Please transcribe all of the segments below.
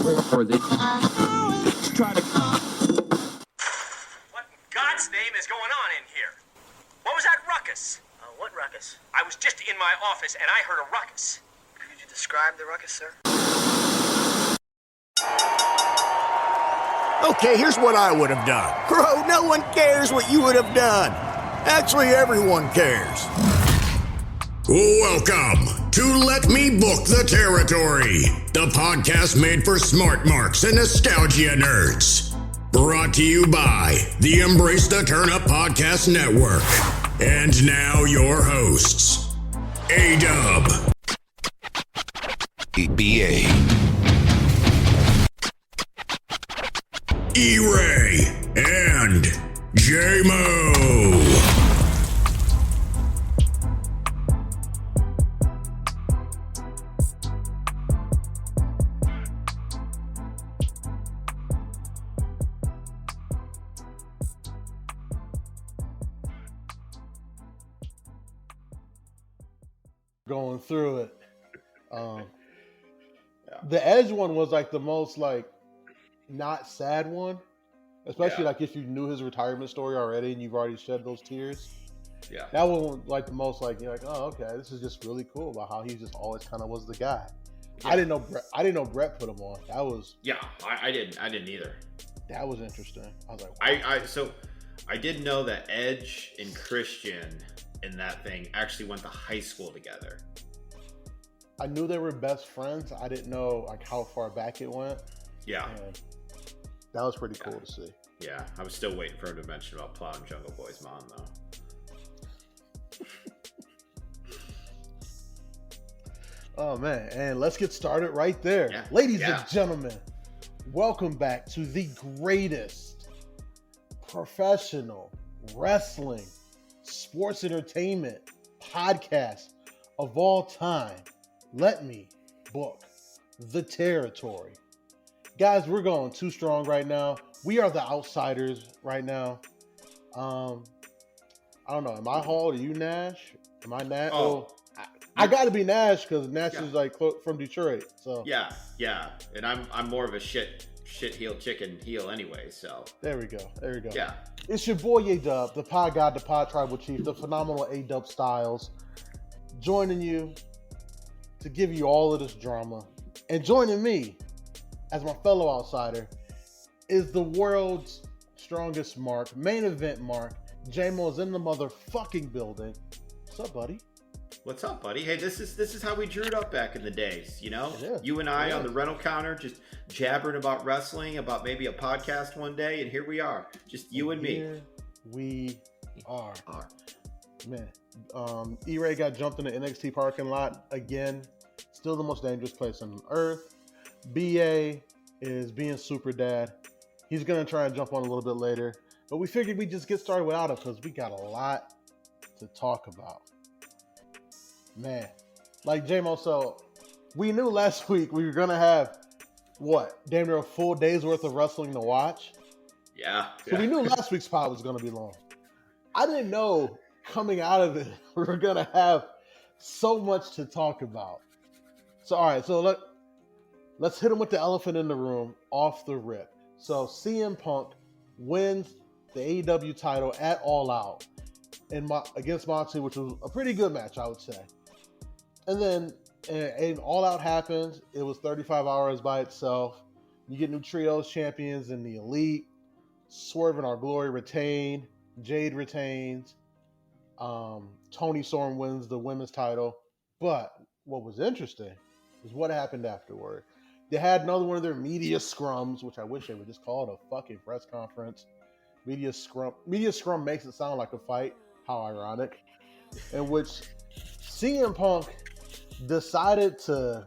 Or they try to. What in God's name is going on in here? What was that ruckus? What ruckus? I was just in my office and I heard a ruckus. Could you describe the ruckus, sir? Okay, here's what I would have done. Bro, no one cares what you would have done. Actually, everyone cares. Welcome to Let Me Book the Territory, the podcast made for smart marks and nostalgia nerds. Brought to you by the Embrace the Turnip Podcast Network. And now your hosts, A-Dub, BA, E-Ray, and J-Mo. Going through it. The Edge one was like the most like not sad one, especially like if you knew his retirement story already and you've already shed those tears. Yeah, that one was like the most like you're like, oh okay, this is just really cool about how he just always kind of was the guy. Yeah. I didn't know Brett put him on. That was I didn't either. That was interesting. I was like, wow. I did know that Edge and Christian in that thing actually went to high school together. I knew they were best friends. I didn't know like how far back it went. Yeah. And that was pretty cool to see. Yeah, I was still waiting for him to mention about plowing Jungle Boy's mom though. Oh man, and let's get started right there. Yeah. Ladies and gentlemen, welcome back to the greatest professional wrestling sports entertainment podcast of all time. Let me book the territory. Guys, we're going too strong right now. We are the outsiders right now. I don't know. Am I Hall? Are you Nash? Am I Nash? Oh, I got to be Nash because Nash is like from Detroit. So yeah, and I'm more of a shit heel chicken heel anyway. So there we go. Yeah, it's your boy A-Dub, the pod god, the pod tribal chief, the phenomenal A-Dub Styles, joining you to give you all of this drama. And joining me as my fellow outsider is the world's strongest mark, main event mark. J-Mo's in the motherfucking building. What's up, buddy? What's up, buddy? Hey, this is how we drew it up back in the days, you know? Yeah. You and I on the rental counter just jabbering about wrestling, about maybe a podcast one day, and here we are. Just you and me. Here we are. Man, E-Ray got jumped in the NXT parking lot again. Still the most dangerous place on earth. BA is being super dad. He's going to try and jump on a little bit later. But we figured we'd just get started without him because we got a lot to talk about. Man, like J-Mo, so we knew last week we were going to have, damn near a full day's worth of wrestling to watch. Yeah. So we knew last week's pod was going to be long. I didn't know coming out of it we were going to have so much to talk about. So, all right, so let's hit him with the elephant in the room off the rip. So CM Punk wins the AEW title at All Out against Moxley, which was a pretty good match, I would say. And then and All Out happens. It was 35 hours by itself. You get new trios champions in the Elite. Swerve and Our Glory retain. Jade retains. Toni Storm wins the women's title. But what was interesting is what happened afterward. They had another one of their media scrums, which I wish they would just call it a fucking press conference. Media scrum makes it sound like a fight. How ironic. In which CM Punk decided to,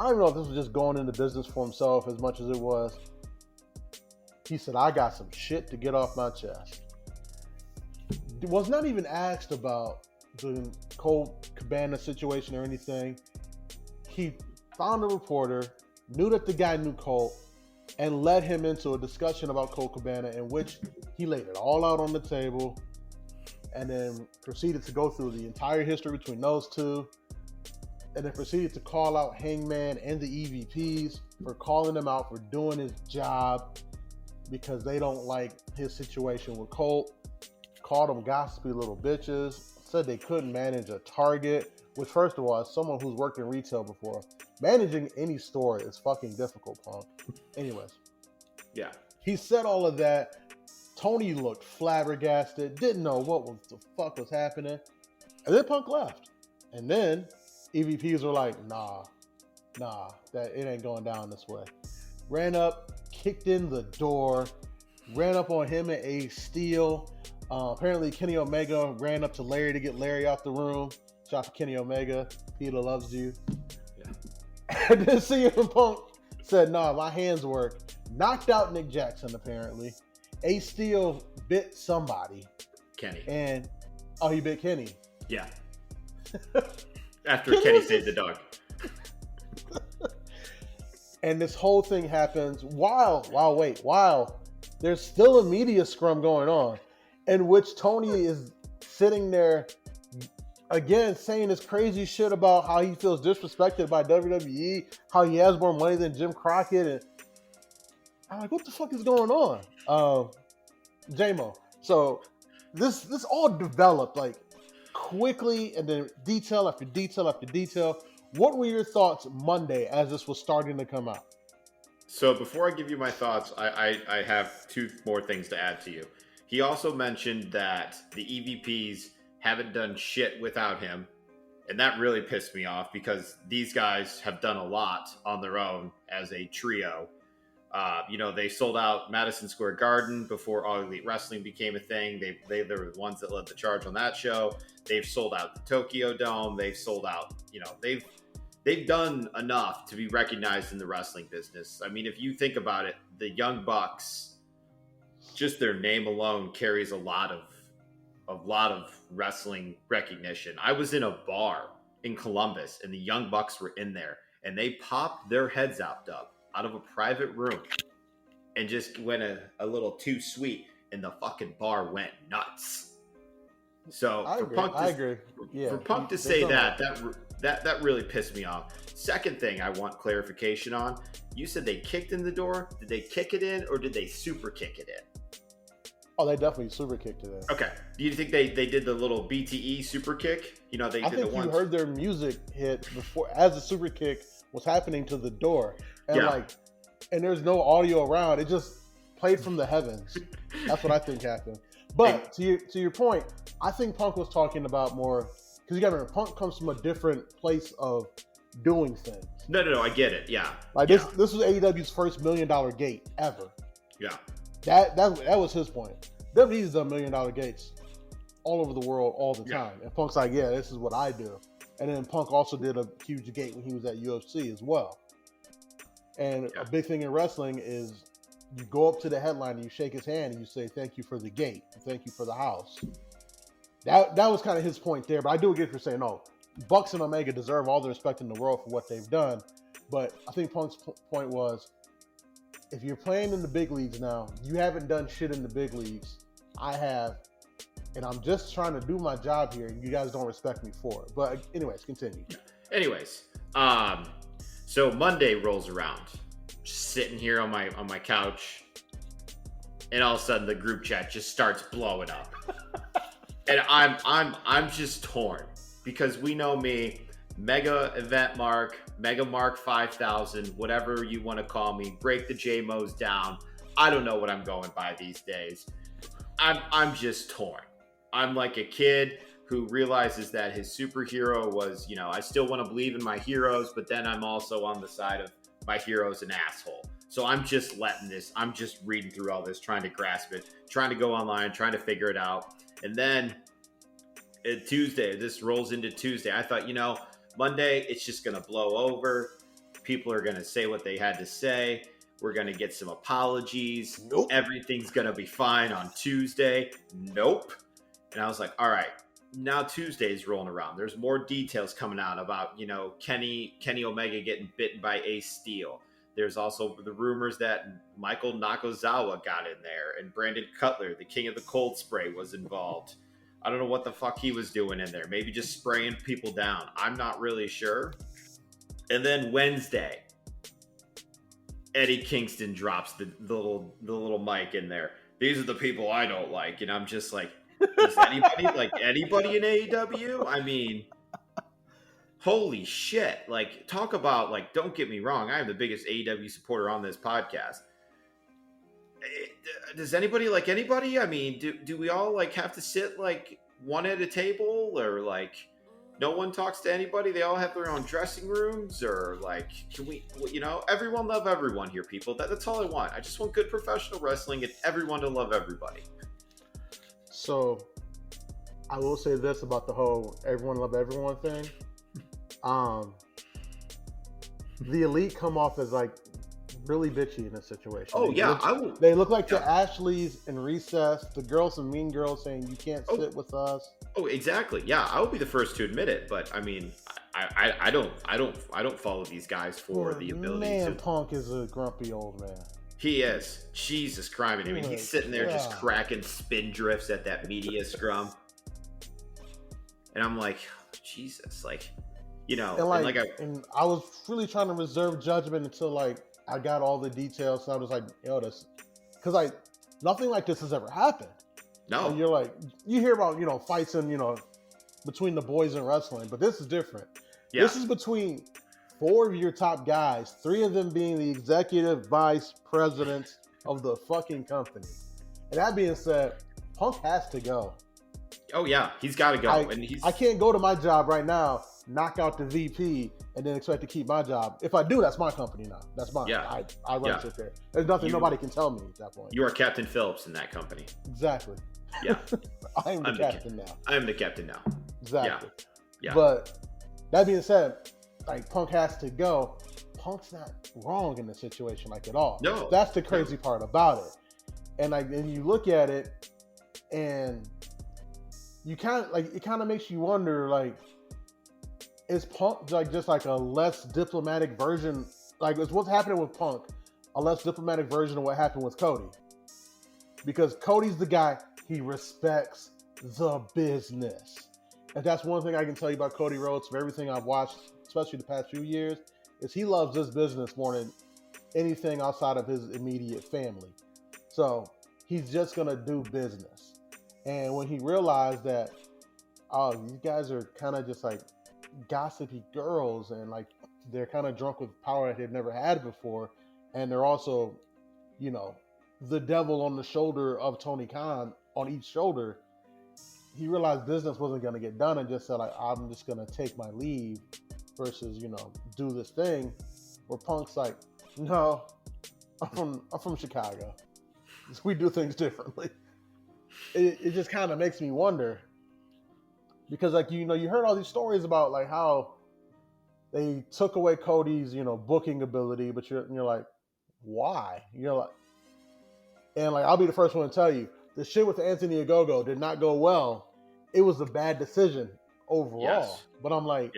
I don't know if this was just going into business for himself as much as it was. He said, I got some shit to get off my chest. Was not even asked about the Colt Cabana situation or anything. He found a reporter, knew that the guy knew Colt, and led him into a discussion about Colt Cabana in which he laid it all out on the table and then proceeded to go through the entire history between those two and then proceeded to call out Hangman and the EVPs for calling him out for doing his job because they don't like his situation with Colt. Called them gossipy little bitches. Said they couldn't manage a Target. Which, first of all, as someone who's worked in retail before, managing any store is fucking difficult, Punk. Anyways. Yeah. He said all of that. Tony looked flabbergasted, didn't know what the fuck was happening. And then Punk left. And then EVPs were like, nah, that it ain't going down this way. Ran up, kicked in the door, ran up on him and Ace Steel. Apparently Kenny Omega ran up to Larry to get Larry out the room. Shout out to Kenny Omega. Peter loves you. Yeah. And then CM Punk said, nah, my hands work. Knocked out Nick Jackson, apparently. Ace Steel bit somebody. Kenny. And, he bit Kenny. Yeah. After Kenny saved the dog. And this whole thing happens while there's still a media scrum going on in which Tony is sitting there again saying this crazy shit about how he feels disrespected by WWE, how he has more money than Jim Crockett, and I'm like, what the fuck is going on? J-Mo. So this all developed like quickly and then detail after detail after detail. What were your thoughts Monday as this was starting to come out? So before I give you my thoughts, I have two more things to add to you. He also mentioned that the EVPs haven't done shit without him. And that really pissed me off because these guys have done a lot on their own as a trio. They sold out Madison Square Garden before All Elite Wrestling became a thing. They were the ones that led the charge on that show. They've sold out the Tokyo Dome. They've sold out, they've done enough to be recognized in the wrestling business. I mean, if you think about it, the Young Bucks, just their name alone carries a lot of wrestling recognition. I was in a bar in Columbus and the Young Bucks were in there and they popped their heads out of a private room and just went a little too sweet and the fucking bar went nuts. So I agree. Yeah, for Punk to say that really pissed me off. Second thing I want clarification on, you said they kicked in the door. Did they kick it in or did they super kick it in? Oh, they definitely super kicked it in. Okay. Do you think they did the little BTE super kick? They I did think the you one. heard their music hit before as the super kick was happening to the door. And and there's no audio around. It just played from the heavens. That's what I think happened. But to your point, I think Punk was talking about more because you got to remember, Punk comes from a different place of doing things. No, I get it. Yeah. This was AEW's first $1 million gate ever. Yeah. That was his point. WWE's done $1 million gates all over the world all the time. And Punk's like, yeah, this is what I do. And then Punk also did a huge gate when he was at UFC as well. And a big thing in wrestling is you go up to the headline and you shake his hand and you say, thank you for the gate. Thank you for the house. That was kind of his point there. But I do get for saying, no, Bucks and Omega deserve all the respect in the world for what they've done. But I think Punk's point was, if you're playing in the big leagues now, you haven't done shit in the big leagues. I have. And I'm just trying to do my job here. And you guys don't respect me for it. But anyways, continue. So Monday rolls around, just sitting here on my couch, and all of a sudden the group chat just starts blowing up, and I'm just torn because we know me, Mega Event Mark, Mega Mark 5000, whatever you want to call me, break the JMOs down. I don't know what I'm going by these days. I'm just torn. I'm like a kid who realizes that his superhero was, I still want to believe in my heroes, but then I'm also on the side of my hero's an asshole. So I'm just I'm just reading through all this, trying to grasp it, trying to go online, trying to figure it out. And then Tuesday, this rolls into Tuesday. I thought, Monday, it's just going to blow over. People are going to say what they had to say. We're going to get some apologies. Nope. Everything's going to be fine on Tuesday. Nope. And I was like, all right. Now Tuesday's rolling around. There's more details coming out about, Kenny Omega getting bitten by Ace Steel. There's also the rumors that Michael Nakazawa got in there and Brandon Cutler, the king of the cold spray, was involved. I don't know what the fuck he was doing in there. Maybe just spraying people down. I'm not really sure. And then Wednesday, Eddie Kingston drops the little mic in there. These are the people I don't like, and I'm just like, does anybody like anybody in AEW? I mean, holy shit! Like, talk about like. Don't get me wrong. I am the biggest AEW supporter on this podcast. Does anybody like anybody? I mean, do we all like have to sit like one at a table, or like no one talks to anybody? They all have their own dressing rooms, or like, can we, everyone love everyone here, people. That's all I want. I just want good professional wrestling and everyone to love everybody. So, I will say this about the whole everyone love everyone thing. The Elite come off as like really bitchy in this situation. Oh, yeah. They look like the Ashleys in Recess, the girls and Mean Girls saying you can't sit with us. Oh, exactly. Yeah, I will be the first to admit it, but I mean, I don't follow these guys for the ability to. Punk is a grumpy old man. He is. Jesus Christ. I mean, he's sitting there just cracking spin drifts at that media scrum. And I'm like, Jesus, like, and I was really trying to reserve judgment until like I got all the details. So I was like, this, because nothing like this has ever happened. No. And you're like, you hear about, fights and, between the boys in wrestling, but this is different. Yeah. This is between 4 of your top guys, 3 of them being the executive vice presidents of the fucking company. And that being said, Punk has to go. Oh yeah, he's got to go. I can't go to my job right now, knock out the VP, and then expect to keep my job. If I do, that's my company now. That's mine. Yeah. I run it there. There's nothing nobody can tell me at that point. You are Captain Phillips in that company. Exactly. Yeah. I'm the captain now. I am the captain now. Exactly. Yeah. But that being said, like Punk has to go. Punk's not wrong in the situation like at all. No. That's the crazy part about it. And you look at it and you it kind of makes you wonder, like, is Punk like just like a less diplomatic version? Like, is what's happening with Punk a less diplomatic version of what happened with Cody? Because Cody's the guy, he respects the business. And that's one thing I can tell you about Cody Rhodes from everything I've watched, especially the past few years, is he loves this business more than anything outside of his immediate family. So he's just going to do business. And when he realized that, these guys are kind of just like gossipy girls and like they're kind of drunk with power that they've never had before. And they're also, the devil on the shoulder of Tony Khan on each shoulder. He realized business wasn't going to get done and just said, like, I'm just going to take my leave versus, do this thing. Where Punk's like, no, I'm from Chicago. We do things differently. It just kind of makes me wonder because, like, you heard all these stories about like how they took away Cody's, booking ability, but you're like, why? And like, I'll be the first one to tell you, the shit with Anthony Ogogo did not go well. It was a bad decision overall. Yes. But I'm like,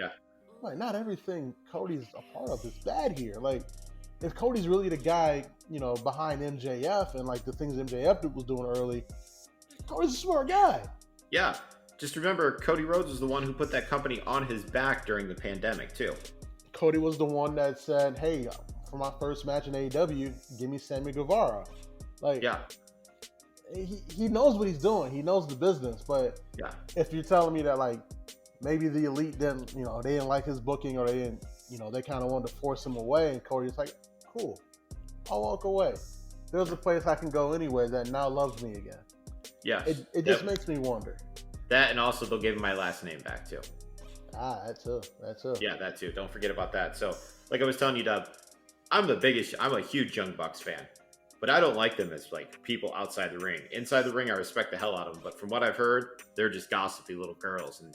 not everything Cody's a part of is bad here. Like, if Cody's really the guy, behind MJF and like the things MJF was doing early, Cody's a smart guy. Yeah. Just remember, Cody Rhodes was the one who put that company on his back during the pandemic, too. Cody was the one that said, hey, for my first match in AEW, give me Sammy Guevara. Like, he knows what he's doing. He knows the business. But if you're telling me that, like, maybe the Elite didn't, they didn't like his booking or they didn't, they kind of wanted to force him away, and Cody's like, cool, I'll walk away. There's a place I can go anyway that now loves me again. Yeah. It just makes me wonder. That, and also they'll give him my last name back, too. That too. Yeah, that too. Don't forget about that. So, like I was telling you, Dub, I'm a huge Young Bucks fan. But I don't like them as like people outside the ring. Inside the ring, I respect the hell out of them. But from what I've heard, they're just gossipy little girls, and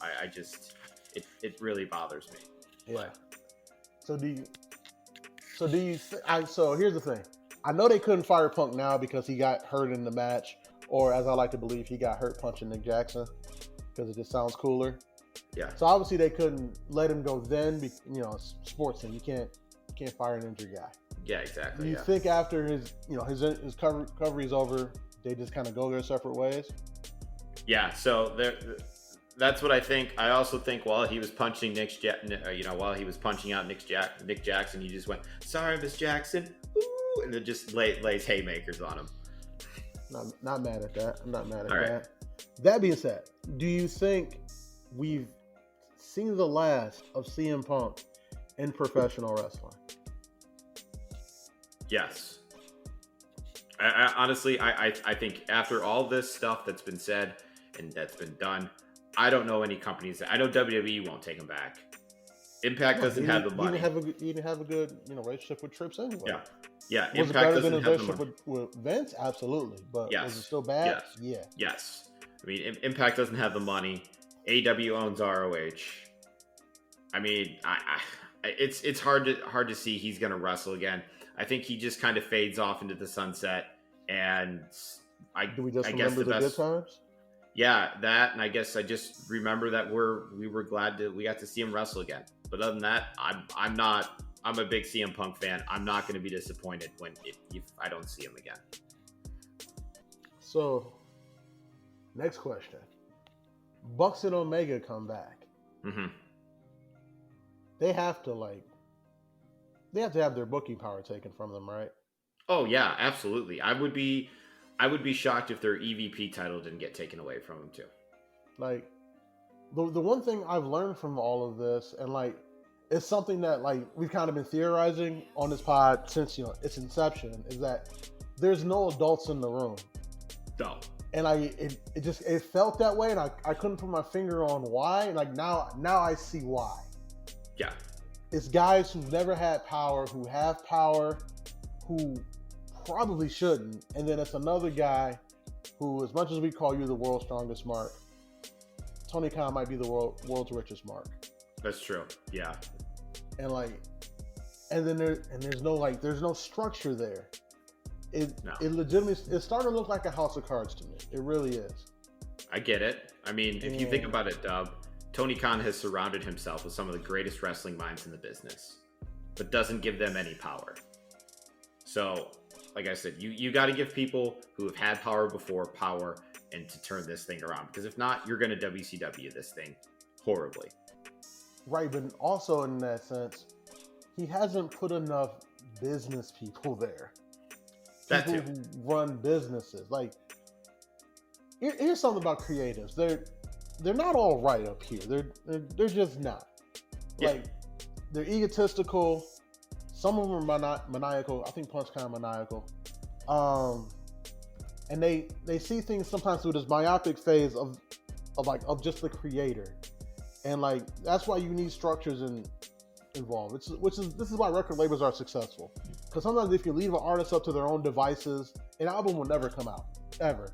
I just it really bothers me. Yeah. So here's the thing. I know they couldn't fire Punk now because he got hurt in the match, or as I like to believe, he got hurt punching Nick Jackson because it just sounds cooler. Yeah. So obviously they couldn't let him go then. Sports thing. You can't fire an injured guy. Yeah, exactly. Do you think after his recovery is over, they just kind of go their separate ways? Yeah. So That's what I think. I also think while he was punching while he was punching out Nick Jackson, he just went, "Sorry, Miss Jackson," ooh, and then just lays haymakers on him. Not mad at that. I'm not mad at All right. that. That being said, do you think we've seen the last of CM Punk in professional wrestling? Yes. I honestly, I think after all this stuff that's been said and that's been done, I don't know any companies. I know WWE won't take him back. Impact doesn't have the money. He didn't have a good relationship with Trips anyway. Yeah. Was Impact it better than doesn't his have the relationship money. with Vince? Absolutely. But Yes. was it still bad? Yes. I mean, Impact doesn't have the money. AW owns ROH. I mean, it's hard to see he's going to wrestle again. I think he just kind of fades off into the sunset, and Do we just I guess remember the good times? Yeah, that, and I guess I just remember that we were glad we got to see him wrestle again. But other than that, I'm a big CM Punk fan. I'm not going to be disappointed if I don't see him again. So, next question: Bucks and Omega come back. Mm-hmm. They have to have their booking power taken from them, right? Oh yeah, absolutely. I would be shocked if their EVP title didn't get taken away from them too. Like, the one thing I've learned from all of this, and it's something that we've kind of been theorizing on this pod since its inception, is that there's no adults in the room. No. And it felt that way, and I couldn't put my finger on why. And now I see why. Yeah. It's guys who've never had power, who have power, who probably shouldn't. And then it's another guy who, as much as we call you the world's strongest Mark, Tony Khan might be the world's richest Mark. That's true. Yeah. And there's no structure there. It legitimately, it's starting to look like a house of cards to me. It really is. I get it. I mean, if you think about it, Dub, Tony Khan has surrounded himself with some of the greatest wrestling minds in the business, but doesn't give them any power. So, like I said, you got to give people who have had power before power and to turn this thing around. Because if not, you're going to WCW this thing horribly. Right, but also in that sense, he hasn't put enough business people there. That People too. who run businesses. Here's something about creatives. They're not all right up here. They're just not. Yeah. They're egotistical. Some of them are maniacal. I think Punk's kind of maniacal. And they see things sometimes through this myopic phase of just the creator. And that's why you need structures involved. This is why record labels are successful. Because sometimes if you leave an artist up to their own devices, an album will never come out ever.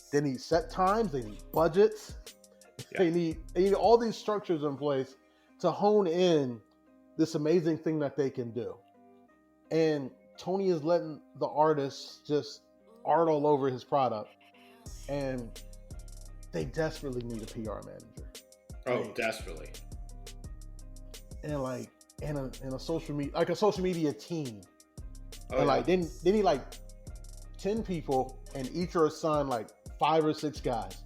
They need set times. They need budgets. Yeah. They need all these structures in place to hone in this amazing thing that they can do. And Tony is letting the artists just art all over his product, and they desperately need a PR manager. Oh, desperately. And and a social media team. Oh, and yeah. They need 10 people, and each are assigned 5 or 6 guys.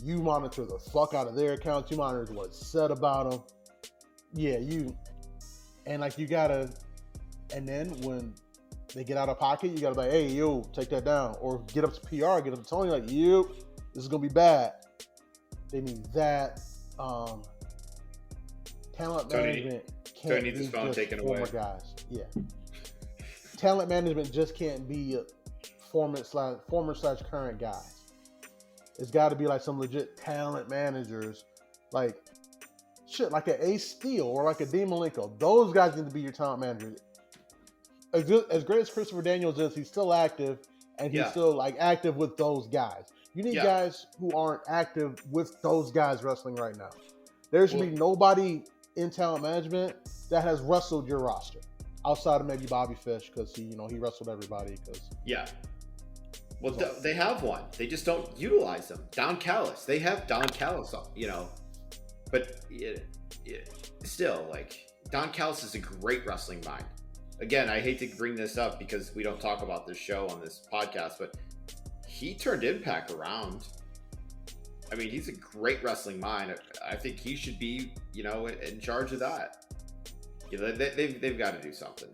You monitor the fuck out of their accounts. You monitor what's said about them. Yeah, you gotta. And then when they get out of pocket, you gotta be like, hey, yo, take that down, or get up to PR, get up to Tony, you, this is gonna be bad. They need that. Talent management can't needs be his phone just taken former away. guys. Yeah. Talent management just can't be former / current guys. It's got to be some legit talent managers, like an Ace Steel or a Dean Malenko. Those guys need to be your talent managers. As great as Christopher Daniels is, he's still active, and he's still active with those guys. You need guys who aren't active with those guys wrestling right now. There should be nobody in talent management that has wrestled your roster outside of maybe Bobby Fish, because he wrestled everybody. Well, they have one. They just don't utilize them. Don Callis. They have Don Callis, but still, Don Callis is a great wrestling mind. Again, I hate to bring this up because we don't talk about this show on this podcast, but he turned Impact around. I mean, he's a great wrestling mind. I think he should be, in charge of that. They've got to do something.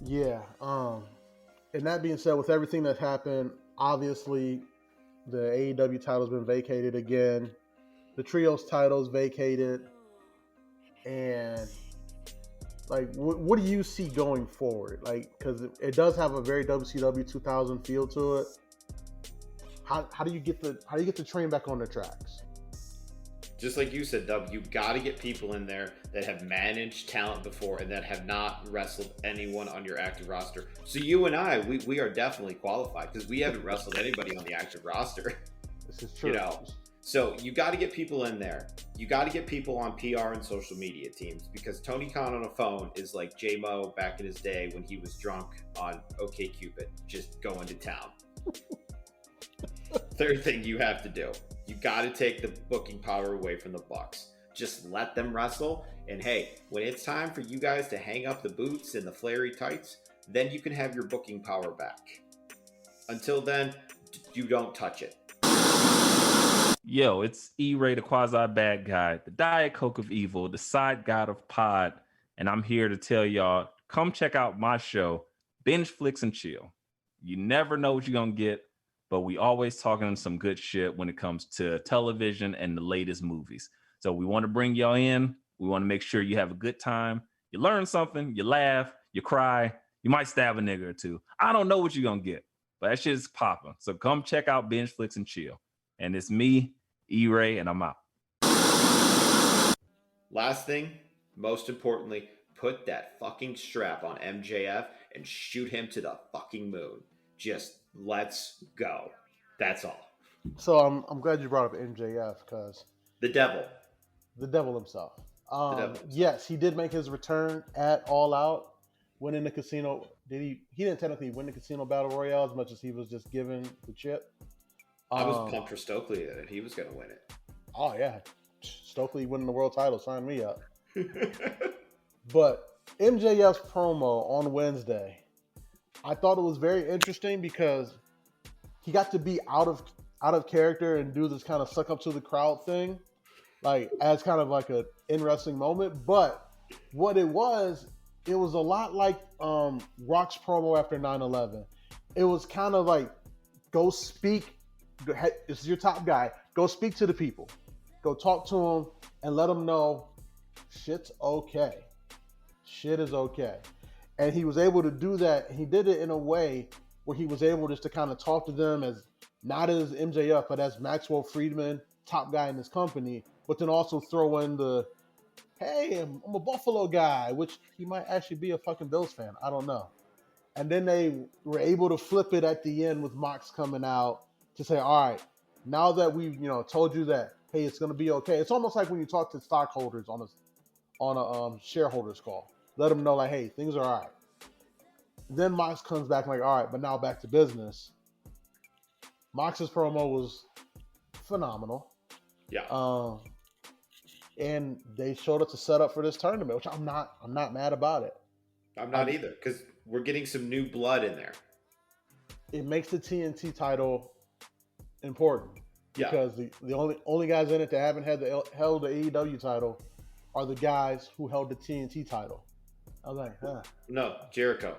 Yeah. And that being said, with everything that happened, obviously the AEW title's been vacated again. The trios title's vacated. And like, what do you see going forward? Like, because it does have a very WCW 2000 feel to it. How do you get the train back on the tracks? Just like you said, Dub, you got to get people in there that have managed talent before and that have not wrestled anyone on your active roster. So you and I, we are definitely qualified because we haven't wrestled anybody on the active roster. This is true. So you got to get people in there. You got to get people on PR and social media teams because Tony Khan on a phone is like J-Mo back in his day when he was drunk on OkCupid, just going to town. Third thing you have to do, you got to take the booking power away from the Bucks. Just let them wrestle. And hey, when it's time for you guys to hang up the boots and the flary tights, then you can have your booking power back. Until then, you don't touch it. Yo, it's E-Ray, the quasi-bad guy, the Diet Coke of evil, the side god of pod, and I'm here to tell y'all, come check out my show, Binge Flicks and Chill. You never know what you're going to get, but we always talking some good shit when it comes to television and the latest movies. So we want to bring y'all in. We want to make sure you have a good time. You learn something, you laugh, you cry, you might stab a nigga or two. I don't know what you're going to get, but that shit is popping. So come check out Binge Flicks and Chill. And it's me, E-Ray, and I'm out. Last thing, most importantly, put that fucking strap on MJF and shoot him to the fucking moon. Just let's go. That's all. So I'm glad you brought up MJF because the devil himself. Yes, he did make his return at All Out, winning the casino. He didn't technically win the casino battle royale as much as he was just given the chip. I was pumped for Stokely that he was going to win it. Oh, yeah. Stokely winning the world title. Sign me up. But MJF's promo on Wednesday, I thought it was very interesting because he got to be out of character and do this kind of suck up to the crowd thing, like as kind of like an in-wrestling moment. But what it was a lot like Rock's promo after 9/11. It was kind of like, go speak. This is your top guy. Go speak to the people. Go talk to them and let them know shit's okay. Shit is okay. And he was able to do that. He did it in a way where he was able just to kind of talk to them as not as MJF, but as Maxwell Friedman, top guy in his company, but then also throw in the, hey, I'm a Buffalo guy, which he might actually be a fucking Bills fan. I don't know. And then they were able to flip it at the end with Mox coming out to say, all right, now that we've told you that, hey, it's going to be okay. It's almost like when you talk to stockholders on a shareholders call. Let them know, like, hey, things are all right. Then Mox comes back like, all right, but now back to business. Mox's promo was phenomenal. Yeah. And they showed us a setup for this tournament, which I'm not mad about it. I'm not either, because we're getting some new blood in there. It makes the TNT title important because the only guys in it that haven't held the AEW title are the guys who held the TNT title. I was like, huh. No, Jericho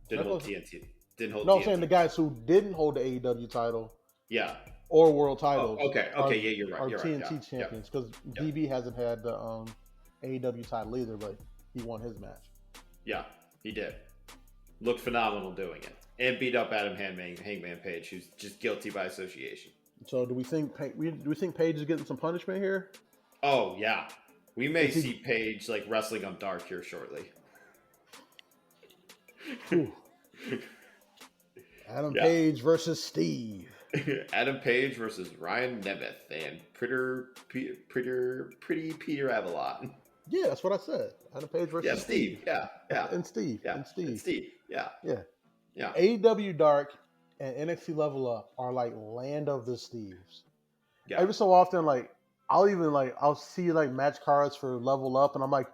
didn't hold TNT. No, I'm saying the guys who didn't hold the AEW title. Yeah. Or world titles. Oh, okay. Yeah, you're right. Are You're TNT right. champions because DB hasn't had the AEW title either, but he won his match. Yeah, he did. Looked phenomenal doing it. And beat up Adam Hangman Page, who's just guilty by association. So do we think Page is getting some punishment here? Oh yeah, we may see Page like wrestling on Dark here shortly. Adam Page versus Steve. Adam Page versus Ryan Nemeth and pretty Peter Avalon. Yeah, that's what I said. Adam Page versus Steve. Yeah. And Steve. Yeah. And Steve. And Steve. Yeah. AEW Dark and NXT Level Up are like land of the Steves. Yeah. Every so often, like I'll see like match cards for Level Up, and I'm like,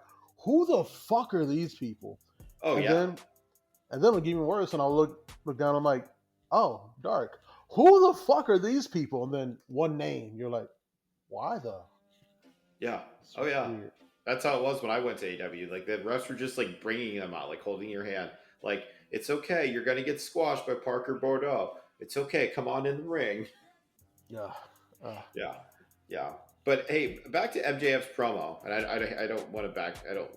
who the fuck are these people? Oh, and then it'll get even worse, and I'll look down. I'm like, oh, Dark. who the fuck are these people? And then one name, you're like, why the? Yeah. It's Oh yeah. weird. That's how it was when I went to AEW. Like the refs were just like bringing them out, like holding your hand. Like it's okay. You're gonna get squashed by Parker Bordeaux. It's okay. Come on in the ring. Yeah. Yeah. Yeah. But hey, back to MJF's promo, and I don't want to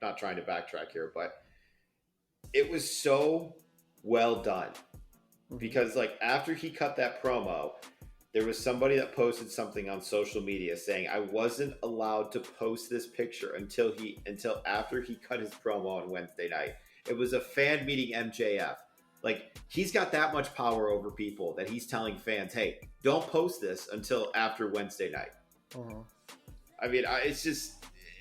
not trying to backtrack here, but it was so well done because like after he cut that promo, there was somebody that posted something on social media saying I wasn't allowed to post this picture until after he cut his promo on Wednesday night. It was a fan meeting MJF. Like he's got that much power over people that he's telling fans, "Hey, don't post this until after Wednesday night." I mean,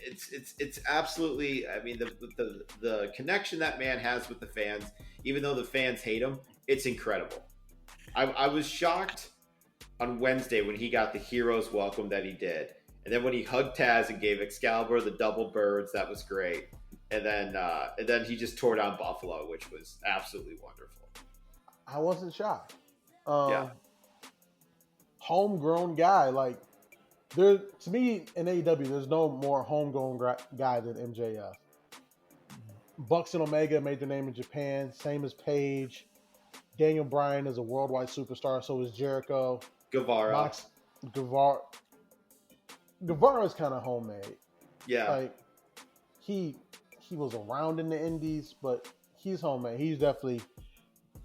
it's absolutely. I mean, the connection that man has with the fans, even though the fans hate him, it's incredible. I was shocked on Wednesday when he got the hero's welcome that he did, and then when he hugged Taz and gave Excalibur the double birds, that was great. And then he just tore down Buffalo, which was absolutely wonderful. I wasn't shocked. Yeah. Homegrown guy, like there to me in AEW, there's no more homegrown guy than MJF. Bucks and Omega made their name in Japan, same as Paige. Daniel Bryan is a worldwide superstar, so is Jericho. Guevara. Guevara is kind of homemade. Yeah. Like he was around in the Indies, but he's homemade. He's definitely.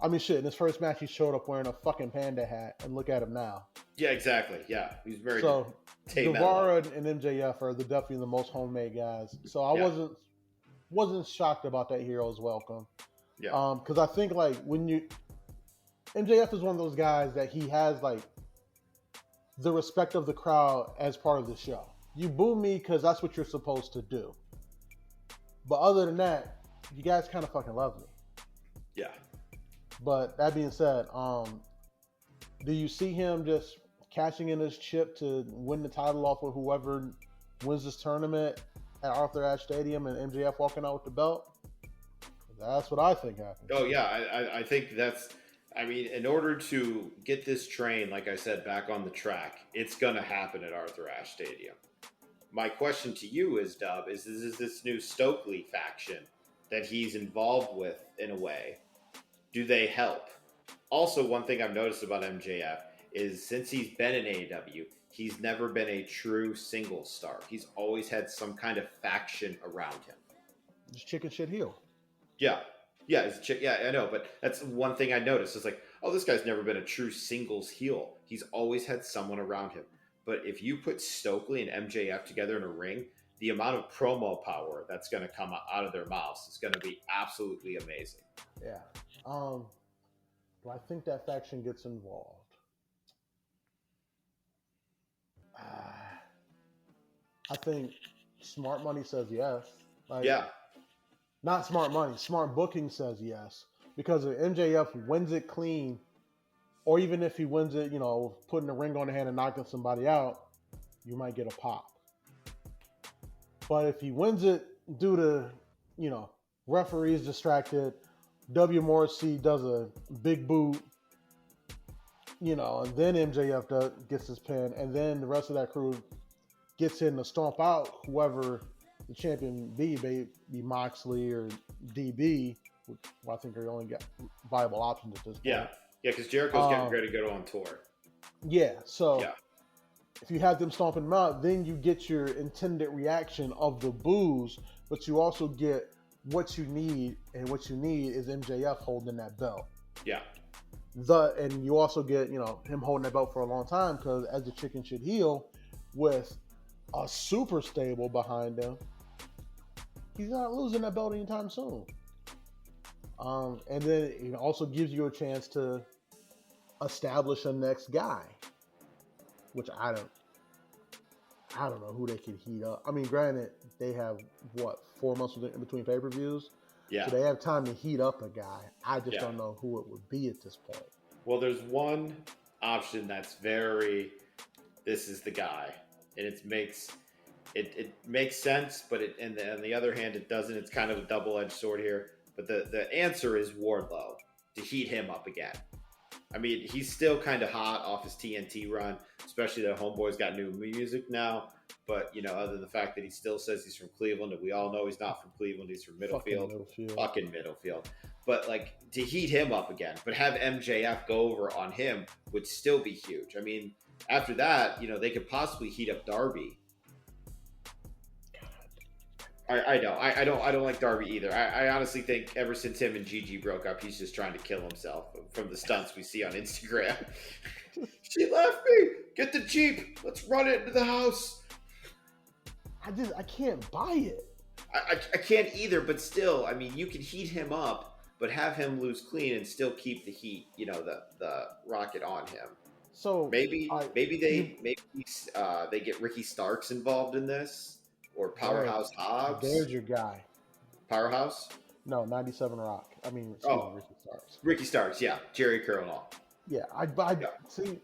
I mean, shit. In his first match, he showed up wearing a fucking panda hat, and look at him now. Yeah, exactly. Yeah, he's very. So Guevara and MJF are definitely the most homemade guys. So I wasn't shocked about that hero's welcome. Yeah. Because I think like MJF is one of those guys that he has like the respect of the crowd as part of the show. You boo me because that's what you're supposed to do. But other than that, you guys kind of fucking love me. Yeah. But that being said, do you see him just cashing in his chip to win the title off of whoever wins this tournament at Arthur Ashe Stadium and MJF walking out with the belt? That's what I think happened. Oh yeah, I think that's. I mean, in order to get this train, like I said, back on the track, it's gonna happen at Arthur Ashe Stadium. My question to you is, Dub, is this new Stokely faction that he's involved with in a way? Do they help? Also, one thing I've noticed about MJF is since he's been in AEW, he's never been a true single star. He's always had some kind of faction around him. Just chicken shit heel. Yeah. Yeah, I know, but that's one thing I noticed. It's like, oh, this guy's never been a true singles heel. He's always had someone around him. But if you put Stokely and MJF together in a ring, the amount of promo power that's going to come out of their mouths is going to be absolutely amazing. Yeah. Do I think that faction gets involved? I think smart money says yes. Like, yeah. Not smart money. Smart booking says yes. Because if MJF wins it clean, or even if he wins it, putting a ring on the hand and knocking somebody out, you might get a pop. But if he wins it due to, referees distracted, W. Morrissey does a big boot, and then MJF gets his pin, and then the rest of that crew gets in to stomp out whoever the champion be Moxley or DB, which I think are the only viable options at this point. Yeah, because Jericho's getting ready to go on tour. Yeah, so if you have them stomping them out, then you get your intended reaction of the boos, but you also get what you need, and what you need is MJF holding that belt. Yeah. And you also get, him holding that belt for a long time, because as the chicken shit heel, with a super stable behind him, he's not losing that belt anytime soon. And then it also gives you a chance to establish a next guy, which I don't know who they could heat up. I mean, granted, they have 4 months in between pay-per-views, so they have time to heat up a guy. I just don't know who it would be at this point. Well, there's one option that's this is the guy, and it makes sense, but on the other hand, it doesn't. It's kind of a double-edged sword here. But the answer is Wardlow, to heat him up again. I mean, he's still kind of hot off his TNT run, especially that Homeboy's got new music now. But, other than the fact that he still says he's from Cleveland, and we all know he's not from Cleveland, he's from Middlefield. Fucking Middlefield. But, to heat him up again, but have MJF go over on him would still be huge. I mean, after that, they could possibly heat up Darby. I know. I don't like Darby either. I honestly think ever since him and Gigi broke up, he's just trying to kill himself from the stunts we see on Instagram. She left me. Get the Jeep. Let's run it into the house. I can't buy it. I can't either, but still, I mean, you can heat him up, but have him lose clean and still keep the heat, the rocket on him. So maybe they get Ricky Starks involved in this. Or Powerhouse Hobbs. There's your guy. Powerhouse? No, 97 Rock. I mean, Ricky Starks. Ricky Starks, yeah. Jerry Curl. Yeah, I see.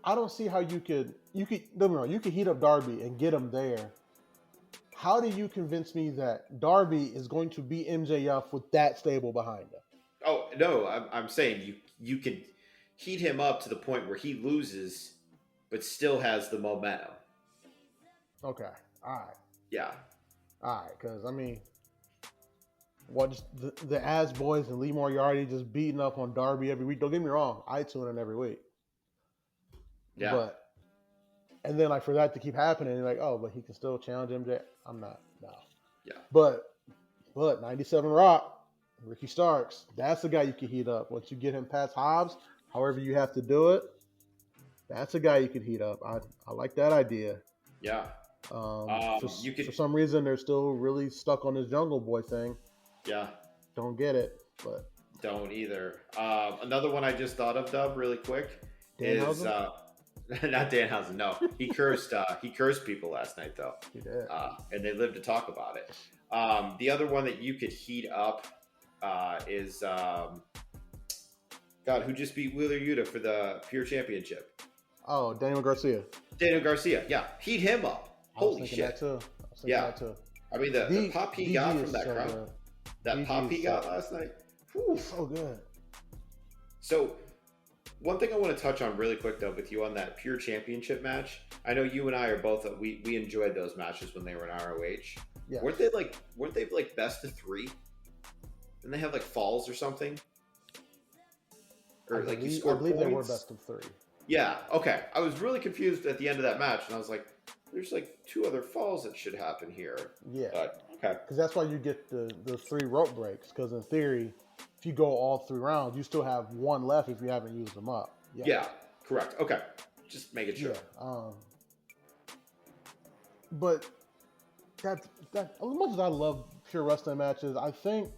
I don't see how you could. Don't get me wrong. You could heat up Darby and get him there. How do you convince me that Darby is going to beat MJF with that stable behind him? Oh no, I'm saying you can heat him up to the point where he loses, but still has the momentum. Okay. All right. Yeah. All right, because, I mean, just the As Boys and Lee Moriarty just beating up on Darby every week. Don't get me wrong. I tune in every week. Yeah. And then, for that to keep happening, you're like, oh, but he can still challenge MJ. I'm not. No. Yeah. But 97 Rock, Ricky Starks, that's the guy you can heat up. Once you get him past Hobbs, however you have to do it, that's a guy you can heat up. I like that idea. Yeah. For some reason, they're still really stuck on this Jungle Boy thing. Yeah. Don't get it, but don't either. Another one I just thought of, Dub, really quick is not Danhausen. No, he cursed. He cursed people last night, though. He did. And they lived to talk about it. The other one that you could heat up is God, who just beat Wheeler Yuta for the Pure Championship? Oh, Daniel Garcia. Yeah, heat him up. Holy shit! That too. I mean, the pop he got from that crowd. That pop he got last night. Whew. So good. So, one thing I want to touch on really quick, though, with you on that Pure Championship match. I know you and I are both. We enjoyed those matches when they were in ROH. Yeah. Weren't they like best of 3? Didn't they have falls or something? Or you scored points? They were best of 3. Yeah. Okay. I was really confused at the end of that match, and I was like, there's 2 other falls that should happen here. Yeah. But, okay. Because that's why you get the 3 rope breaks. Because in theory, if you go all 3 rounds, you still have 1 left if you haven't used them up. Yeah. Correct. Okay. Just make it sure. Yeah. But that as much as I love pure wrestling matches, I think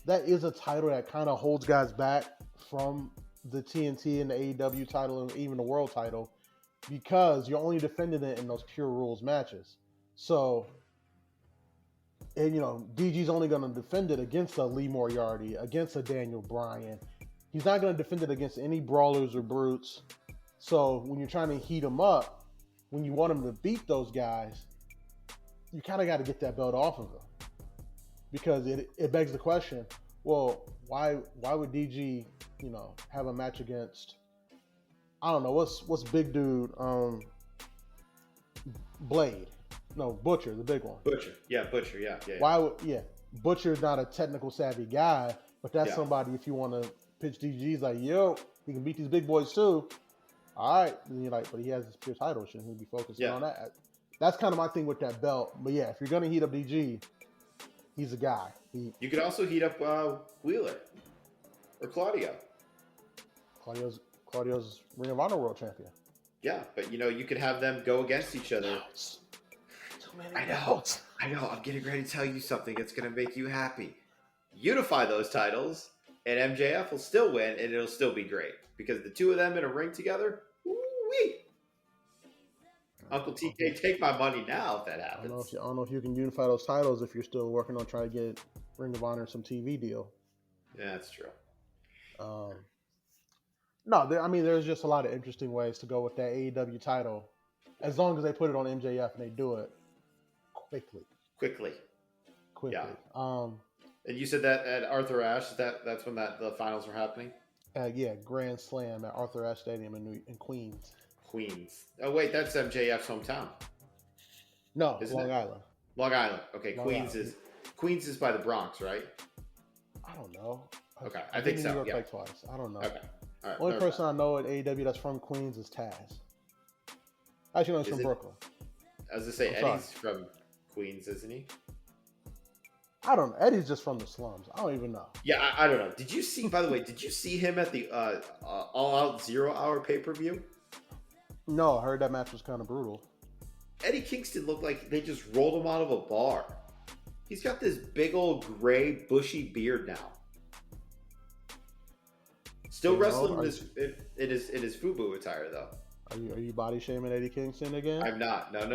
that is a title that kind of holds guys back from the TNT and the AEW title and even the world title, because you're only defending it in those pure rules matches. So, and DG's only going to defend it against a Lee Moriarty, against a Daniel Bryan. He's not going to defend it against any brawlers or brutes. So when you're trying to heat him up, when you want him to beat those guys, you kind of got to get that belt off of him, because it begs the question: well, why would DG have a match against, I don't know, what's big dude, Blade? No, Butcher, the big one. Butcher, yeah. Why would Butcher's not a technical savvy guy, but that's somebody, if you want to pitch DG's like, yo, he can beat these big boys too. All right, and you're like, but he has his pure title, shouldn't he be focusing on that? That's kind of my thing with that belt. But yeah, if you're gonna heat up DG, he's a guy. You could also heat up Wheeler or Claudio. Claudio's Ring of Honor World Champion. Yeah, but you could have them go against each other. I know. I'm getting ready to tell you something that's going to make you happy. Unify those titles, and MJF will still win, and it'll still be great, because the 2 of them in a ring together. Woo-wee. Uncle TK, take my money now if that happens. I don't know if you can unify those titles if you're still working on trying to get Ring of Honor some TV deal. Yeah, that's true. No, there's just a lot of interesting ways to go with that AEW title, as long as they put it on MJF and they do it quickly. Yeah. And you said that at Arthur Ashe, that's when the finals were happening? Yeah, Grand Slam at Arthur Ashe Stadium in Queens. Queens. Oh wait, that's MJF's hometown. No, Isn't Long it? Island. Long Island. Okay, Long Island. Queens is by the Bronx, right? I don't know. Okay, I I've think been to so, New York yeah. like twice. I don't know. Okay. All right. Only never person I know at AEW that's from Queens is Taz. Actually, no, he's Is from it? Brooklyn. I was gonna say I'm sorry. Eddie's from Queens, isn't he? I don't know. Eddie's just from the slums. I don't even know. Yeah, I don't know. Did you see? By the way, did you see him at the All Out 0 Hour pay-per-view? No, I heard that match was kind of brutal. Eddie Kingston looked like they just rolled him out of a bar. He's got this big old gray bushy beard now. Still You know, wrestling are in his FUBU attire though. Are you body shaming Eddie Kingston again? I'm not. No.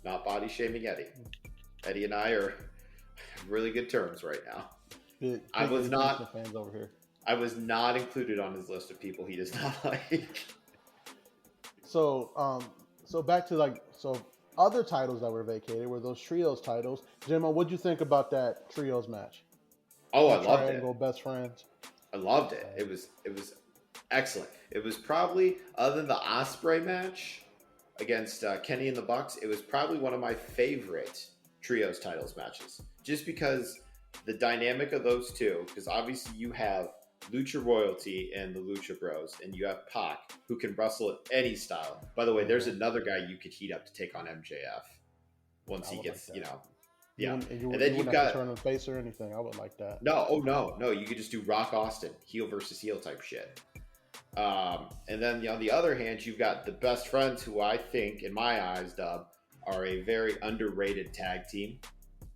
Not body shaming Eddie. Eddie and I are really good terms right now. I was Eddie not- Kingston fans over here. I was not included on his list of people he does not like. So back to other titles that were vacated were those trios titles. Jimmo, what'd you think about that trios match? Oh, I That loved it. Triangle best friends. I loved it. It was excellent. It was probably, other than the Ospreay match against Kenny and the Bucks, it was probably one of my favorite trios titles matches. Just because the dynamic of those two, because obviously you have Lucha Royalty and the Lucha Bros, and you have Pac, who can wrestle at any style. By the way, there's another guy you could heat up to take on MJF once he gets, like that. Yeah. And then you've you've got got to turn him face or anything. I would like that. no. You could just do Rock Austin, heel versus heel type shit. And then on the other hand, you've got the Best Friends, who I think, in my eyes, Dub, are a very underrated tag team.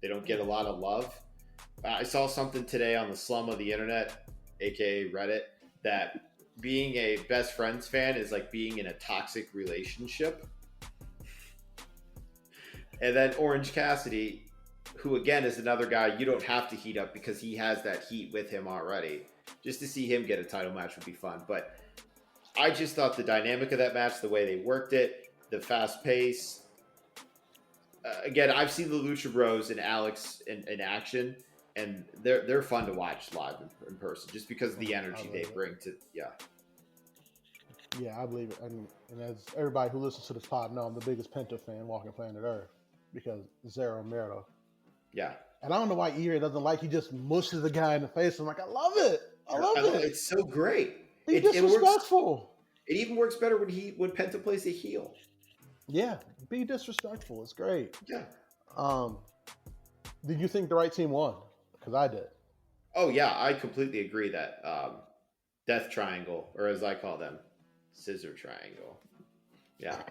They don't get a lot of love. I saw something today on the slum of the internet, aka Reddit, that being a Best Friends fan is like being in a toxic relationship. And then Orange Cassidy, who again is another guy you don't have to heat up because he has that heat with him already. Just to see him get a title match would be fun. But I just thought the dynamic of that match, the way they worked it, the fast pace. Again, I've seen the Lucha Bros and Alex in action, and they're fun to watch live in person, just because of the energy they bring to. Yeah, I believe it. And as everybody who listens to this pod know, I'm the biggest Penta fan walking planet Earth because Zero Mero. Yeah. And I don't know why E-Ray doesn't like, he just mushes the guy in the face. I'm like, I love it. I love it. It's so great. Be It works. disrespectful. It even works better when Penta plays a heel. Yeah, be disrespectful. It's great. Yeah. Did you think the right team won? Because I did. Oh yeah, I completely agree that Death Triangle, or as I call them, Scissor Triangle. Yeah.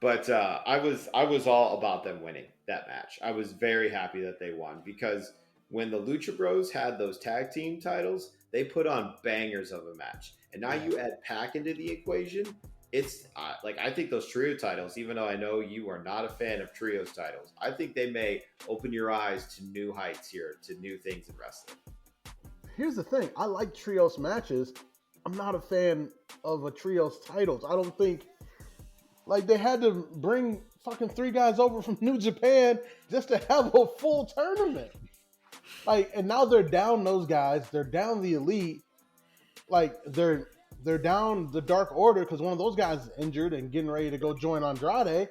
But I was all about them winning that match. I was very happy that they won, because when the Lucha Bros had those tag team titles, they put on bangers of a match. And now you add Pac into the equation. It's I think those trio titles, even though I know you are not a fan of trios titles, I think they may open your eyes to new heights here, to new things in wrestling. Here's the thing. I like trios matches. I'm not a fan of a trios titles. I don't think, they had to bring fucking 3 guys over from New Japan just to have a full tournament. And now they're down those guys. They're down the Elite. They're down the Dark Order because one of those guys is injured and getting ready to go join Andrade.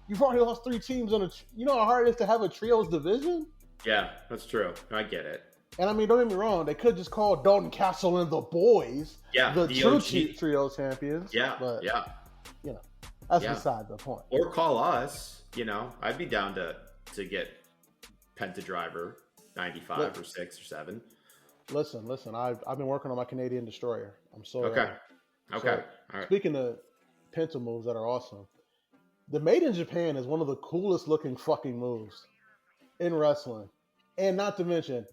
You've already lost 3 teams on you know how hard it is to have a trios division? Yeah, that's true. I get it. And I mean, don't get me wrong, they could just call Dalton Castle and the boys the true OG. trio champions. Yeah, but yeah. That's beside the point. Or call us. I'd be down to get Penta Driver 95 or 6 or 7. Listen. I've been working on my Canadian Destroyer. I'm so Okay. So, All right. Speaking of Penta moves that are awesome, the Made in Japan is one of the coolest looking fucking moves in wrestling, and not to mention,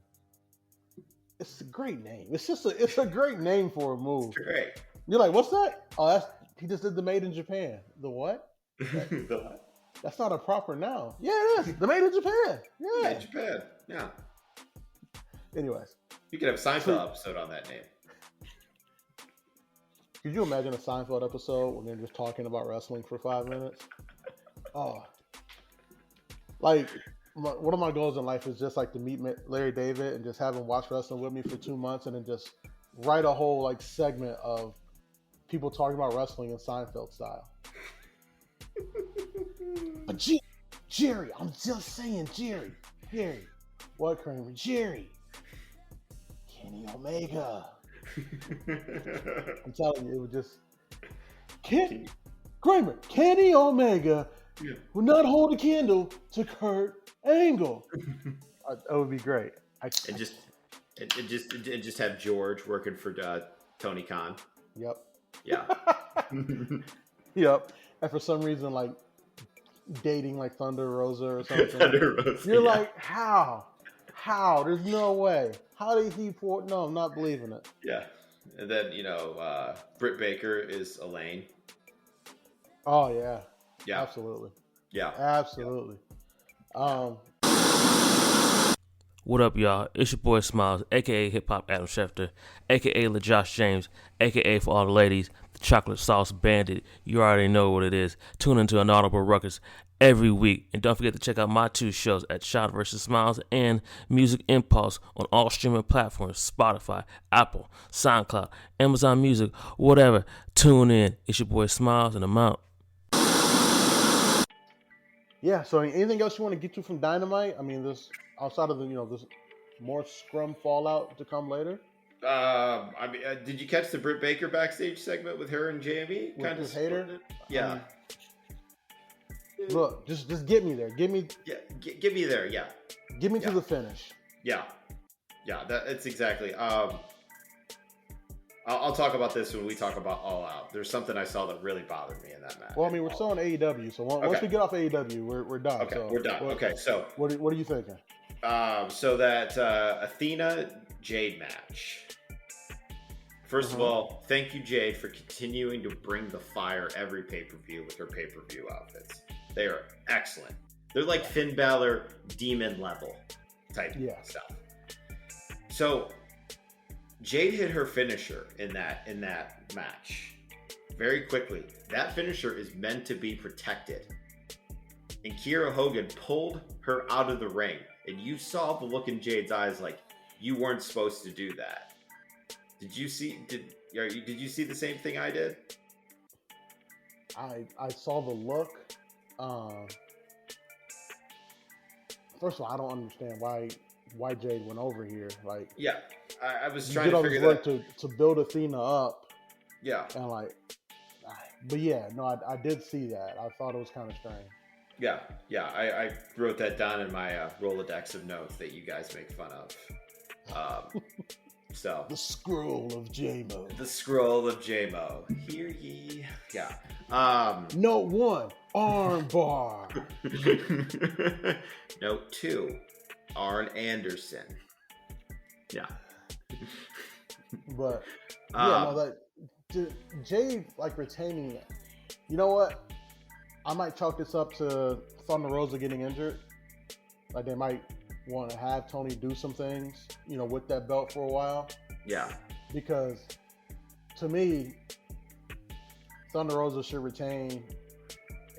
it's a great name. It's a great name for a move. Great. You're like, what's that? Oh, he just did the Made in Japan. The what? The what? That's not a proper noun. Yeah, it is. The Made in Japan. Yeah. Made in Japan. Yeah. Anyways. You could have a Seinfeld episode on that name. Could you imagine a Seinfeld episode when they're just talking about wrestling for 5 minutes? Oh. one of my goals in life is just like to meet Larry David and just have him watch wrestling with me for 2 months, and then just write a whole like segment of people talking about wrestling in Seinfeld style. But Jerry, I'm just saying, Jerry, what, Kramer? Jerry, Kenny Omega. I'm telling you, it would just Kramer, Kenny Omega will not hold a candle to Kurt Angle. That would be great. And just have George working for Tony Khan. Yep. Yeah. Yep. And for some reason, like dating like Thunder Rosa or something. Thunder Rosa, You're like, how? There's no way. How did he pour? No, I'm not believing it. Yeah. And then, Britt Baker is Elaine. Oh yeah. Yeah. Absolutely. Yeah. Absolutely. What up, y'all? It's your boy Smiles, aka Hip Hop Adam Schefter, aka LaJosh James, aka for all the ladies, the Chocolate Sauce Bandit. You already know what it is. Tune into an Audible Ruckus every week, and don't forget to check out my 2 shows at Shot vs. Smiles and Music Impulse on all streaming platforms: Spotify, Apple, SoundCloud, Amazon Music, whatever. Tune in. It's your boy Smiles, and I'm out. Yeah. So anything else you want to get to from Dynamite? I mean, this outside of the there's more scrum fallout to come later. Did you catch the Britt Baker backstage segment with her and JME? Kind of hater. Yeah. Look, just get me there. Give me there. Yeah. Give me to the finish. Yeah. That's exactly. I'll talk about this when we talk about All Out. There's something I saw that really bothered me in that match. Well, I mean, we're still on AEW, so once we get off AEW, we're done. Okay, so we're done. Okay, so what are you thinking? So that Athena Jade match. First of all, thank you, Jade, for continuing to bring the fire every pay-per-view with her pay-per-view outfits. They are excellent. They're like Finn Balor demon level type stuff. So Jade hit her finisher in that match very quickly. That finisher is meant to be protected. And Kiera Hogan pulled her out of the ring. And you saw the look in Jade's eyes like you weren't supposed to do that. Did you see the same thing I did? I saw the look. First of all, I don't understand why Jade went over here. Like, yeah, I was trying to figure that to build Athena up. Yeah, and but yeah, no, I did see that. I thought it was kind of strange. Yeah, I wrote that down in my Rolodex of notes that you guys make fun of. So the scroll of J-Mo. The scroll of J-Mo. Hear ye. Yeah. Note 1, arm bar. Note 2, Arn Anderson. Yeah. But Jade like retaining it. You know what? I might chalk this up to Thunder Rosa getting injured. Like they might want to have Tony do some things, with that belt for a while. Yeah. Because to me, Thunder Rosa should retain,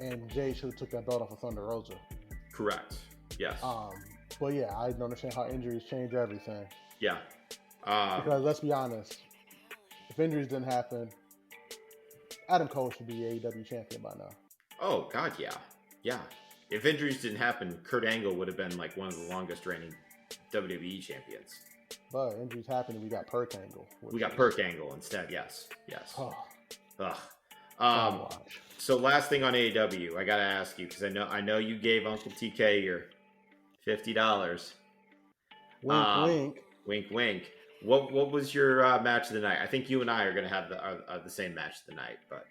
and Jade should have took that belt off of Thunder Rosa. Correct. Yes. But yeah, I don't understand how injuries change everything. Yeah. Because let's be honest, if injuries didn't happen, Adam Cole should be AEW champion by now. Oh God, yeah. Yeah. If injuries didn't happen, Kurt Angle would have been like one of the longest reigning WWE champions. But injuries happened and we got Perk Angle. We got Perk Angle instead, yes. Oh. Ugh. So last thing on AEW, I gotta ask you, because I know you gave Uncle TK your $50. Wink, wink. Wink, wink. What was your match of the night? I think you and I are gonna have the same match of the night, but.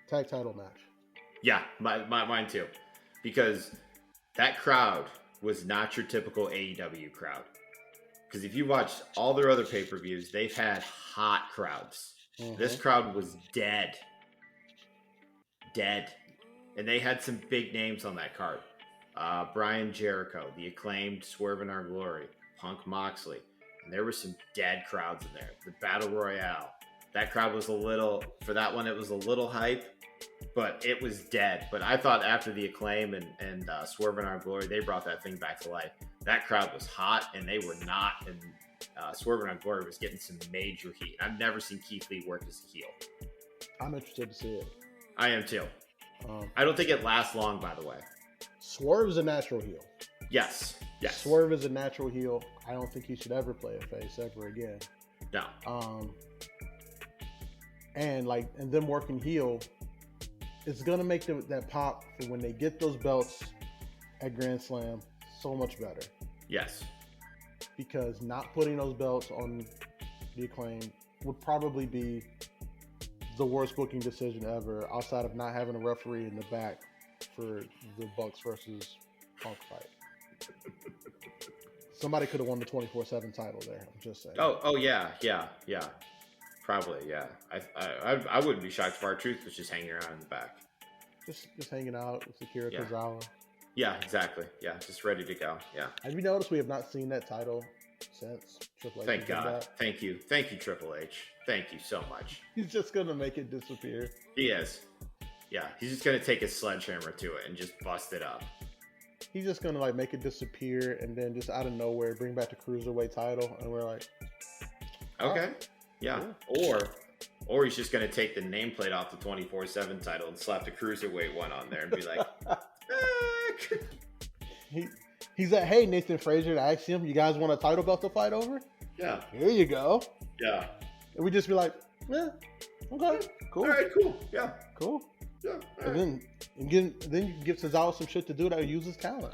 Tag title match. Yeah, mine too. Because that crowd was not your typical AEW crowd. Because if you watch all their other pay-per-views, they've had hot crowds. Mm-hmm. This crowd was dead. And they had some big names on that card. Brian Jericho, The Acclaimed, Swerve in Our Glory, Punk Moxley. And there were some dead crowds in there. The Battle Royale. That crowd was a little, for that one, it was a little hype, but it was dead. But I thought after the Acclaim and Swerve in Our Glory, they brought that thing back to life. That crowd was hot, and they were not. And Swerve in Our Glory was getting some major heat. I've never seen Keith Lee work as a heel. I'm interested to see it. I am too. I don't think it lasts long, by the way. Swerve is a natural heel. Yes. Swerve is a natural heel. I don't think he should ever play a face ever again. No. And them working heel, it's gonna make that pop for when they get those belts at Grand Slam so much better. Yes. Because not putting those belts on the Acclaim would probably be the worst booking decision ever, outside of not having a referee in the back for the Bucks versus Punk fight. Somebody could have won the 24/7 title there. I'm just saying. Oh yeah. Probably, yeah. I wouldn't be shocked if R-Truth was just hanging around in the back. Just hanging out with Akira Tozawa. Yeah, exactly. Yeah, just ready to go. Yeah. Have you noticed we have not seen that title since Triple H? Thank God. Thank you, Triple H. Thank you so much. He's just gonna make it disappear. He is. Yeah, he's just gonna take his sledgehammer to it and just bust it up. He's just gonna make it disappear and then just out of nowhere bring back the cruiserweight title, and we're like, okay, yeah. Or he's just gonna take the nameplate off the 24/7 title and slap the cruiserweight one on there and be like, he's like, hey, Nathan Frazier to ask him, you guys want a title belt to fight over? Yeah. Here you go. Yeah. And we just be like, yeah, okay, cool. All right, cool. Yeah. Cool. Yeah. And then you can give Tozawa some shit to do that use his talent.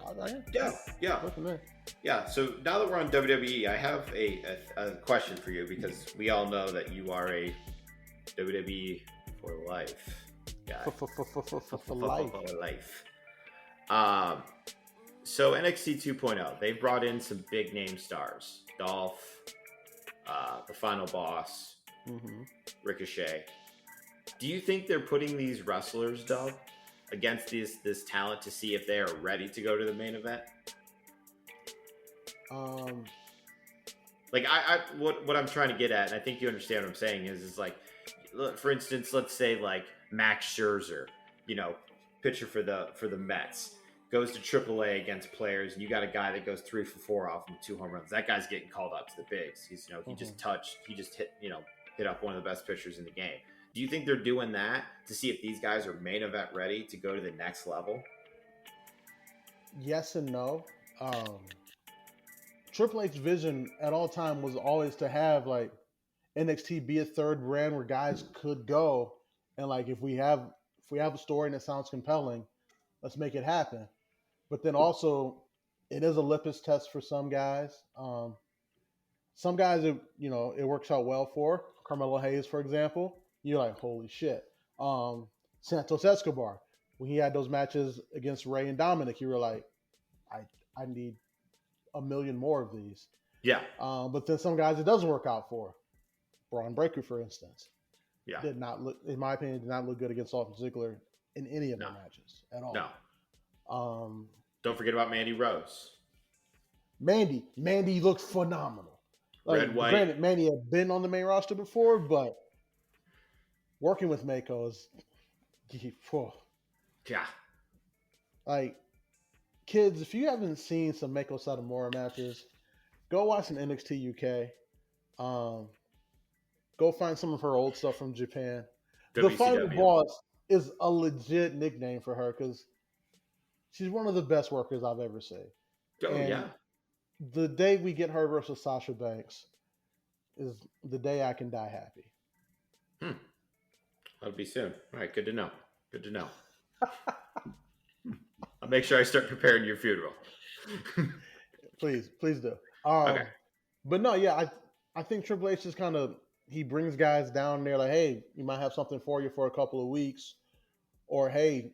Yeah. So now that we're on WWE, I have a question for you, because we all know that you are a WWE for life guy. For life. For life. So NXT 2.0, they brought in some big name stars. Dolph, the Final Boss, Ricochet. Do you think they're putting these wrestlers, Doug, against this talent to see if they are ready to go to the main event? What I'm trying to get at, and I think you understand what I'm saying, is like, look, for instance, let's say like Max Scherzer, pitcher for the Mets, goes to AAA against players, and you got a guy that goes 3 for 4 off him with 2 home runs. That guy's getting called up to the bigs. He just hit up one of the best pitchers in the game. Do you think they're doing that to see if these guys are main event ready to go to the next level? Yes and no. Triple H's vision at all time was always to have NXT be a third brand where guys could go, and if we have a story that sounds compelling, let's make it happen. But then also, it is a litmus test for some guys. Some guys, it works out well for. Carmelo Hayes, for example. You're like, holy shit. Santos Escobar, when he had those matches against Ray and Dominic, you were like, I need a million more of these. Yeah. But then some guys it doesn't work out for. Braun Breaker, for instance. Yeah. Did not look, in my opinion, did not look good against Dolph Ziggler in any of the matches at all. No. Don't forget about Mandy Rose. Mandy looked phenomenal. Red, white. Granted, Mandy had been on the main roster before, but working with Mako is, kids, if you haven't seen some Mako Satomura matches, go watch an NXT UK. Go find some of her old stuff from Japan. WCW. The Final Boss is a legit nickname for her because she's one of the best workers I've ever seen. Yeah. The day we get her versus Sasha Banks is the day I can die happy. That'll be soon. All right, good to know. I'll make sure I start preparing your funeral. Please do. Okay. But no, yeah, I think Triple H is he brings guys down there like, hey, we might have something for you for a couple of weeks, or hey,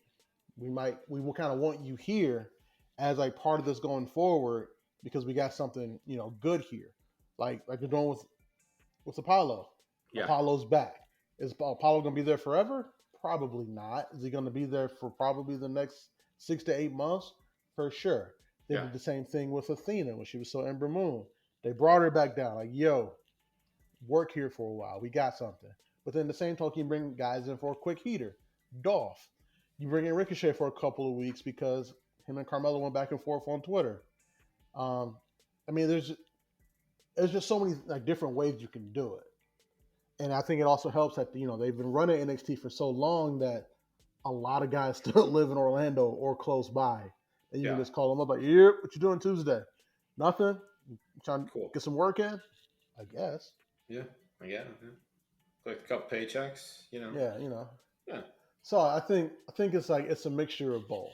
we will kind of want you here as part of this going forward because we got something good here, like they're doing with Apollo. Yeah. Apollo's back. Is Apollo going to be there forever? Probably not. Is he going to be there for probably the next 6 to 8 months? For sure. They did the same thing with Athena when she was so Ember Moon. They brought her back down. Like, yo, work here for a while. We got something. But then the same token, you bring guys in for a quick heater. Dolph. You bring in Ricochet for a couple of weeks because him and Carmelo went back and forth on Twitter. I mean, there's just so many like different ways you can do it. And I think it also helps that, you know, they've been running NXT for so long that a lot of guys still live in Orlando or close by. And you can just call them up like, yep, what you doing Tuesday? Nothing? You trying to get some work in? I guess. Yeah, I get it. Like a couple paychecks, you know. Yeah, you know. Yeah. So I think it's like it's a mixture of both.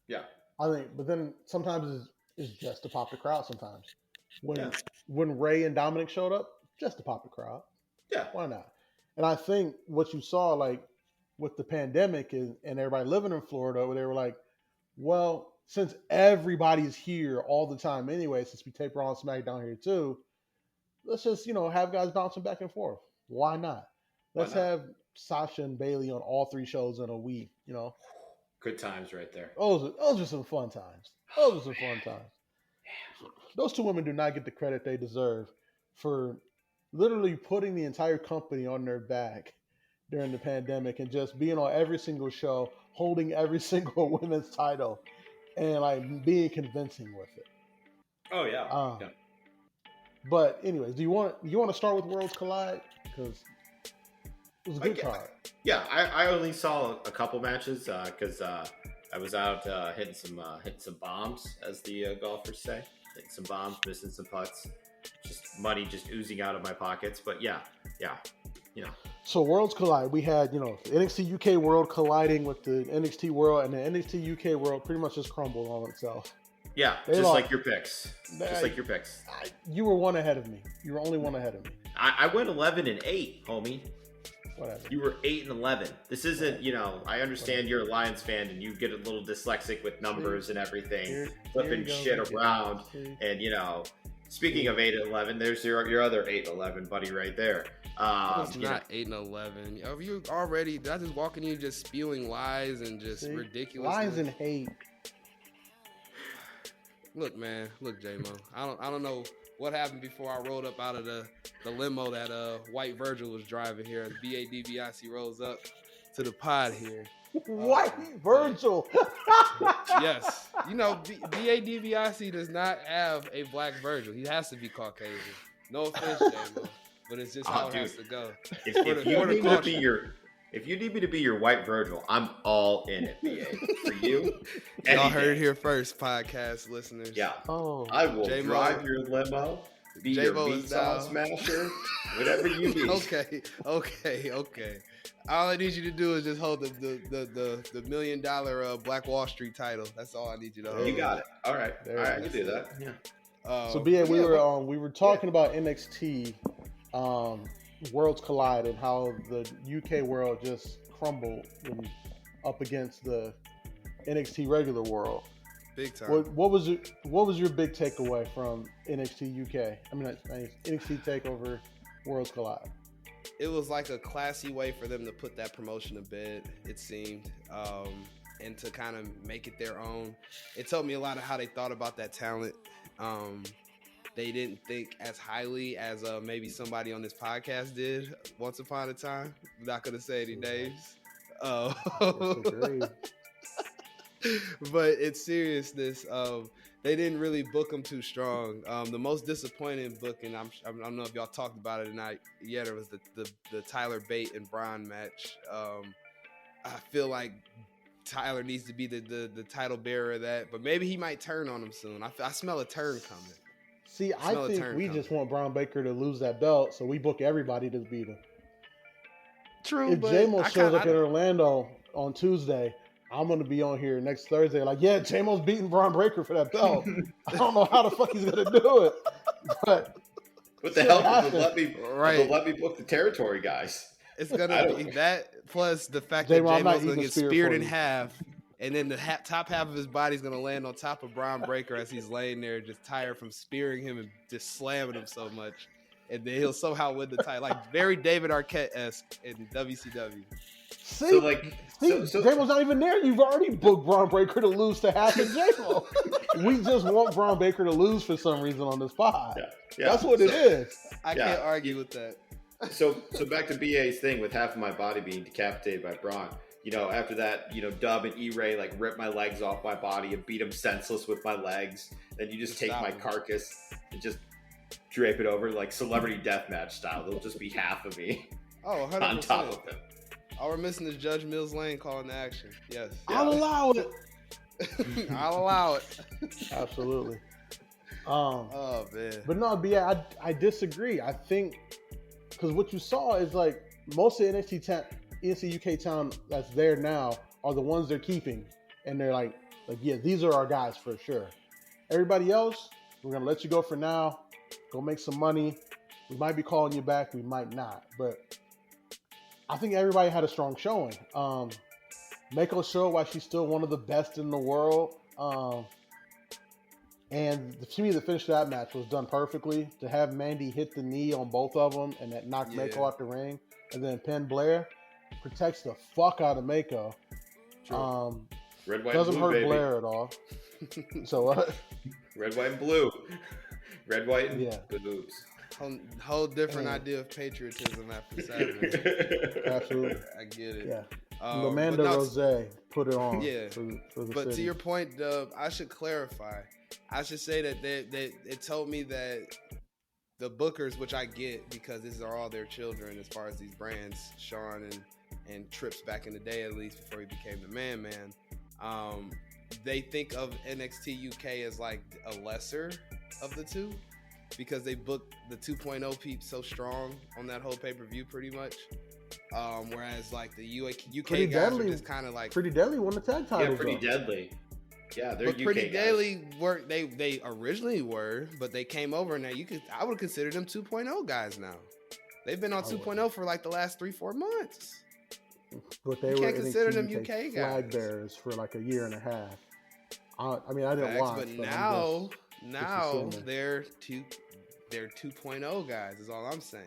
Yeah. I think, but then sometimes it's just to pop the crowd. Sometimes when Ray and Dominic showed up, just to pop the crowd. Yeah. Why not? And I think what you saw like with the pandemic and everybody living in Florida, where they were like, well, since everybody's here all the time anyway, since we tape Raw and SmackDown here too, let's just, you know, have guys bouncing back and forth. Why not? Let's have Sasha and Bailey on all 3 shows in a week, you know. Good times right there. Those are some fun times. Those 2 women do not get the credit they deserve for literally putting the entire company on their back during the pandemic and just being on every single show, holding every single women's title, and like being convincing with it. Oh yeah. But anyways, do you want to start with Worlds Collide? Because it was a good card. Yeah, I only saw a couple matches because I was out hitting some bombs, as the golfers say. Hitting some bombs, missing some putts, just money just oozing out of my pockets. But yeah, you know. So Worlds Collide, we had, you know, the NXT UK World colliding with the NXT World, and the NXT UK World pretty much just crumbled on itself. Yeah, just like your picks. You were one ahead of me. You were only one ahead of me. I went 11-8, homie. Whatever. You were 8-11. This isn't, you know, I understand you're a Lions fan and you get a little dyslexic with numbers and everything, flipping shit around. And, you know, speaking of 8-11, there's your other 8-11 buddy right there. It's not 8-11. You already, I just walking in just spewing lies and just ridiculous lies and hate. Look, man. Look, J-Mo. I don't know what happened before I rolled up out of the limo that White Virgil was driving here. As BADBIC rolls up to the pod here. White Virgil. Yes. You know, BADBIC does not have a black Virgil. He has to be Caucasian. No offense, J-Mo, but it's just how it has to go. If you need me to be your White Virgil, I'm all in it, BA. For you, y'all heard it here first, podcast listeners. Yeah. I will drive your limo, be your meat sauce smasher, whatever you need. Okay. All I need you to do is just hold the $1 million Black Wall Street title. That's all I need you to hold. You got it. All right, I can do that. Yeah. So BA, we were talking about NXT. Worlds Collide and how the UK world just crumbled up against the NXT regular world. Big time. What was your big takeaway from NXT UK? I mean, NXT Takeover Worlds Collide. It was like a classy way for them to put that promotion to bed, it seemed, and to kind of make it their own. It told me a lot of how they thought about that talent. They didn't think as highly as maybe somebody on this podcast did once upon a time. I'm not going to say any names. But in seriousness, they didn't really book them too strong. The most disappointing booking, I don't know if y'all talked about it or not yet, it was the Tyler Bate and Braun match. I feel like Tyler needs to be the title bearer of that, but maybe he might turn on him soon. I smell a turn coming. See, I think we just want Braun Baker to lose that belt, so we book everybody to beat him. True, if J-Mo shows up in Orlando on Tuesday, I'm going to be on here next Thursday like, yeah, J-Mo's beating Braun Breaker for that belt. I don't know how the fuck he's going to do it. But with the help of let me book the territory guys. It's going to be that plus the fact that J-Mo's going to get speared in half. And then the top half of his body is going to land on top of Braun Breaker as he's laying there just tired from spearing him and just slamming him so much. And then he'll somehow win the title. Like very David Arquette-esque in WCW. See, J-Mo's not even there. You've already booked Braun Breaker to lose to half of J-Mo. We just want Braun Baker to lose for some reason on this pod. Yeah. That's what it is. I can't argue with that. So back to BA's thing with half of my body being decapitated by Braun. You know, after that, you know, Dub and E-Ray like rip my legs off my body and beat him senseless with my legs. Then you just take my carcass and just drape it over like celebrity deathmatch style. There'll just be half of me 100%. on top of him. All we're missing is Judge Mills Lane calling the action. Yes. I'll allow it. I'll allow it. Absolutely. Oh man. But no, BA, I disagree. I think because what you saw is like most of the NXT UK talent that's there now are the ones they're keeping, and they're like yeah, these are our guys for sure. Everybody else, we're gonna let you go for now. Go make some money. We might be calling you back. We might not, but I think everybody had a strong showing. Mako showed why she's still one of the best in the world. And to me, the finish of that match was done perfectly. To have Mandy hit the knee on both of them and that knocked Mako out the ring, and then pin Blair, protects the fuck out of Mako. Red, white, doesn't blue, hurt baby. Blair at all. So what? Red, white, and blue. Red, white, and blues. Whole different idea of patriotism after Saturday. Absolutely. I get it. Yeah. Amanda Rose put it on. Yeah. For the but city. to your point, Dub, I should clarify. I should say that it told me that the bookers, which I get because these are all their children as far as these brands, Sean and Trips back in the day, at least before he became the man. They think of NXT UK as like a lesser of the two because they booked the 2.0 peeps so strong on that whole pay-per-view pretty much. Whereas like the UK Pretty guys Deadly, are just kind of like Pretty Deadly won the tag titles. Yeah, Pretty though. Deadly. Yeah, they're but UK Pretty guys. Deadly were they originally were, but they came over now. I would consider them 2.0 guys now. They've been on 2.0 for like the last 3-4 months. But they You were can't consider NXT them UK flag guys. bearers for like a year and a half. I mean, I didn't Facts, watch, but I'm now assuming. they're 2.0 guys. Is all I'm saying.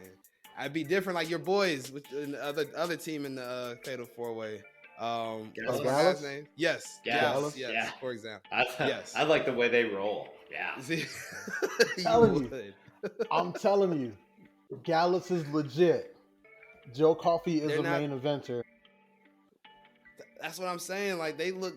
I'd be different like your boys with the other team in the Fatal 4-Way. What's my guy's name? Yes, Gallus? yes. Yeah. For example, Yes. I like the way they roll. Yeah. See, I'm telling you, Gallus is legit. Joe Coffey is They're a not- main eventer. That's what I'm saying. Like they look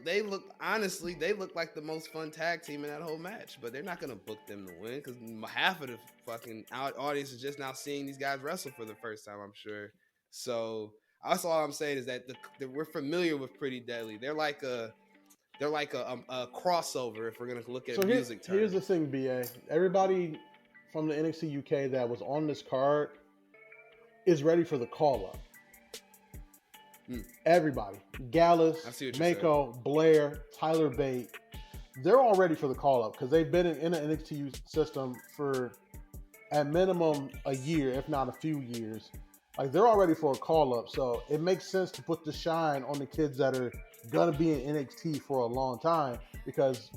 honestly, they look like the most fun tag team in that whole match. But they're not gonna book them to win because half of the fucking audience is just now seeing these guys wrestle for the first time. I'm sure. So that's all I'm saying is that we're familiar with Pretty Deadly. They're like a crossover if we're gonna look at music terms. Here's the thing, BA. Everybody from the NXT UK that was on this card is ready for the call up. Everybody, Gallus, Mako, Blair, Tyler Bate, they're all ready for the call up because they've been in an NXT system for at minimum a year, if not a few years. Like they're all ready for a call up, so it makes sense to put the shine on the kids that are gonna be in NXT for a long time because,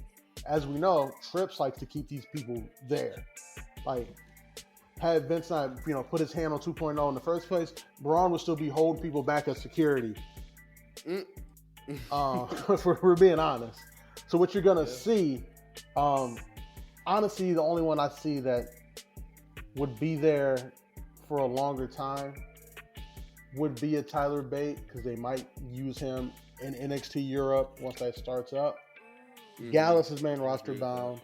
as we know, Trips likes to keep these people there. Like, had Vince not, put his hand on 2.0 in the first place, Braun would still be holding people back as security. If we're being honest. So what you're gonna see, honestly, the only one I see that would be there for a longer time would be a Tyler Bate because they might use him in NXT Europe once that starts up. Gallus is main roster bound.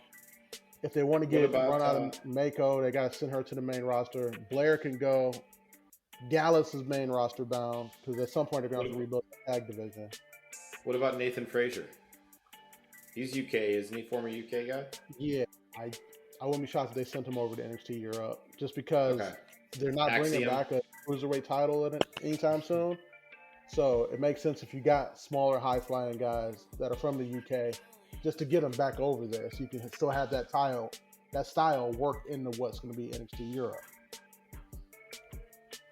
If they want to get run out of Mako, they got to send her to the main roster. Blair can go. Gallus is main roster bound because at some point they're going to have to rebuild the tag division. What about Nathan Frazier? He's UK, isn't he? Former UK guy? Yeah, I wouldn't be shocked if they sent him over to NXT Europe just because they're not bringing back a cruiserweight title in it anytime soon. So it makes sense if you got smaller, high-flying guys that are from the UK, just to get them back over there, so you can still have that style work into what's going to be NXT Europe.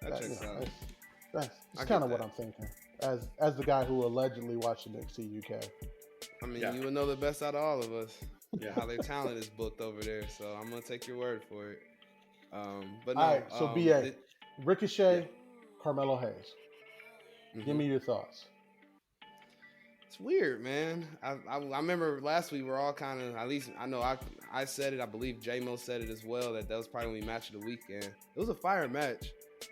That's kind of what I'm thinking. As the guy who allegedly watched NXT UK. I mean, you would know the best out of all of us. How their talent is booked over there. So I'm gonna take your word for it. But no. All right, so BA, Ricochet, Carmelo Hayes. Give me your thoughts. It's weird, man. I remember last week we're all kind of, at least I know I said it. I believe J-Mo said it as well, that was probably going to be match of the weekend. It was a fire match.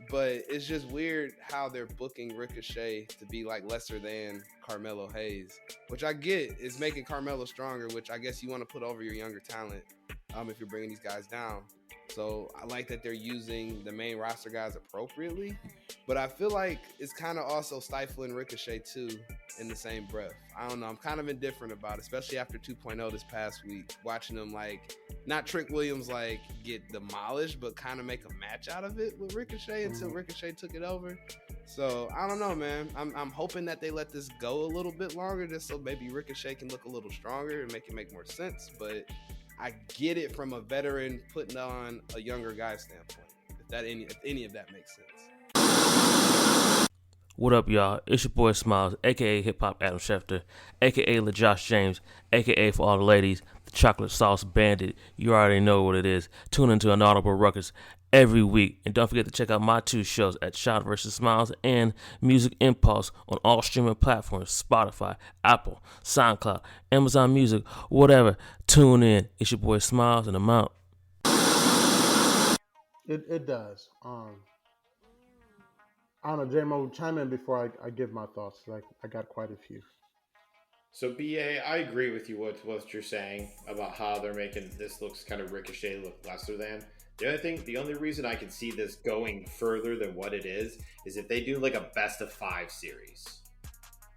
But it's just weird how they're booking Ricochet to be like lesser than Carmelo Hayes, which I get is making Carmelo stronger, which I guess you want to put over your younger talent if you're bringing these guys down. So I like that they're using the main roster guys appropriately, but I feel like it's kind of also stifling Ricochet too in the same breath. I don't know. I'm kind of indifferent about it, especially after 2.0 this past week, watching them like not Trick Williams like get demolished, but kind of make a match out of it with Ricochet until Ricochet took it over. So I don't know, man. I'm hoping that they let this go a little bit longer just so maybe Ricochet can look a little stronger and make it make more sense. But I get it from a veteran putting on a younger guy standpoint. If any of that makes sense. What up, y'all? It's your boy Smiles, aka Hip Hop Adam Schefter, aka LaJosh James, aka for all the ladies, the Chocolate Sauce Bandit. You already know what it is. Tune into an Audible Ruckus every week, and don't forget to check out my 2 shows at Shot vs. Smiles and Music Impulse on all streaming platforms: Spotify, Apple, SoundCloud, Amazon Music, whatever. Tune in. It's your boy Smiles, and I'm out. It does. I don't know, J-Mo, chime in before I give my thoughts. I got quite a few. So BA, I agree with you what you're saying about how they're making this looks kind of Ricochet look lesser than. The only reason I can see this going further than what it is if they do like a best of 5 series.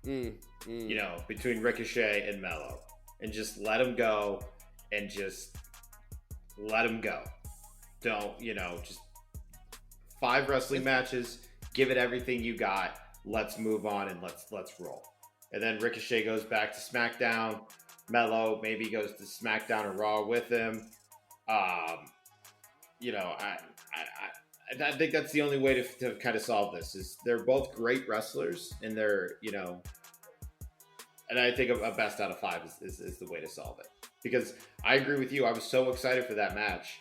You know, between Ricochet and Melo, and just let him go and just let him go. Don't, just 5 wrestling matches, give it everything you got. Let's move on and let's roll. And then Ricochet goes back to SmackDown. Melo maybe goes to SmackDown and Raw with him. I think that's the only way to kind of solve this. Is they're both great wrestlers, and they're, and I think a best out of 5 is the way to solve it. Because I agree with you. I was so excited for that match,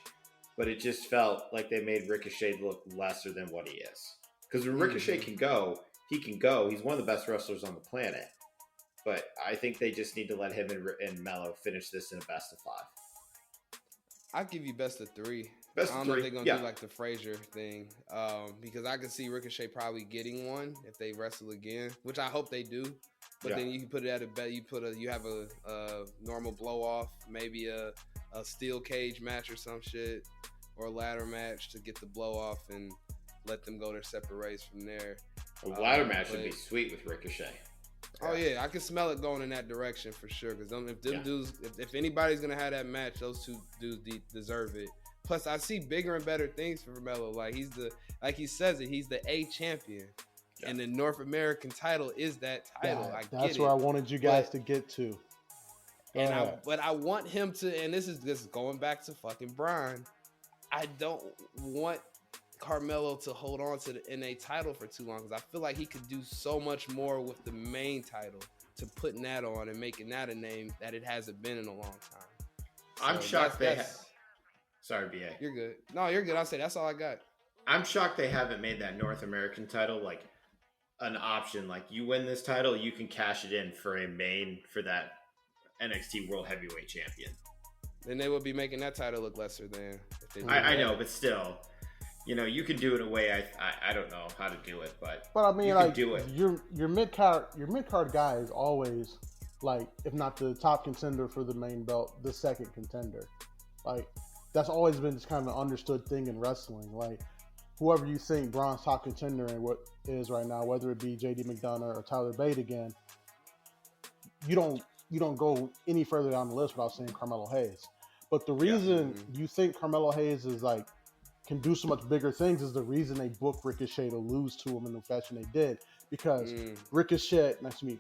but it just felt like they made Ricochet look lesser than what he is. Because when Ricochet can go, he can go. He's one of the best wrestlers on the planet. But I think they just need to let him and Melo finish this in a best of 5. I'll give you best of 3. Best I don't of know 3. if they're gonna do like the Frazier thing, because I can see Ricochet probably getting one if they wrestle again, which I hope they do. But then you can put it at a bet. You have a normal blow off, maybe a steel cage match or some shit, or a ladder match to get the blow off and let them go their separate ways from there. A ladder match would be sweet with Ricochet. Oh yeah, I can smell it going in that direction for sure. Because dudes, if anybody's gonna have that match, those 2 dudes deserve it. Plus, I see bigger and better things for Melo. Like he says it, he's the A champion, and the North American title is that title. That's where I wanted you guys to get to. But I want him to, and this is going back to fucking Brian. I don't want Carmelo to hold on to the NA title for too long, because I feel like he could do so much more with the main title to putting that on and making that a name that it hasn't been in a long time. I'm shocked they have. Sorry, BA. You're good. No, you're good. I'll say that's all I got. I'm shocked they haven't made that North American title like an option. Like, you win this title, you can cash it in for a main for that NXT World Heavyweight Champion. Then they would be making that title look lesser than. If they I know, but still, you can do it in a way I don't know how to do it, but I mean, you like, can do it. Your mid card guy is always, like, if not the top contender for the main belt, the second contender. Like, that's always been just kind of an understood thing in wrestling. Like, whoever you think Braun's top contender and what is right now, whether it be JD McDonough or Tyler Bate again, you don't go any further down the list without saying Carmelo Hayes. But the reason you think Carmelo Hayes is like can do so much bigger things is the reason they booked Ricochet to lose to him in the fashion they did. Because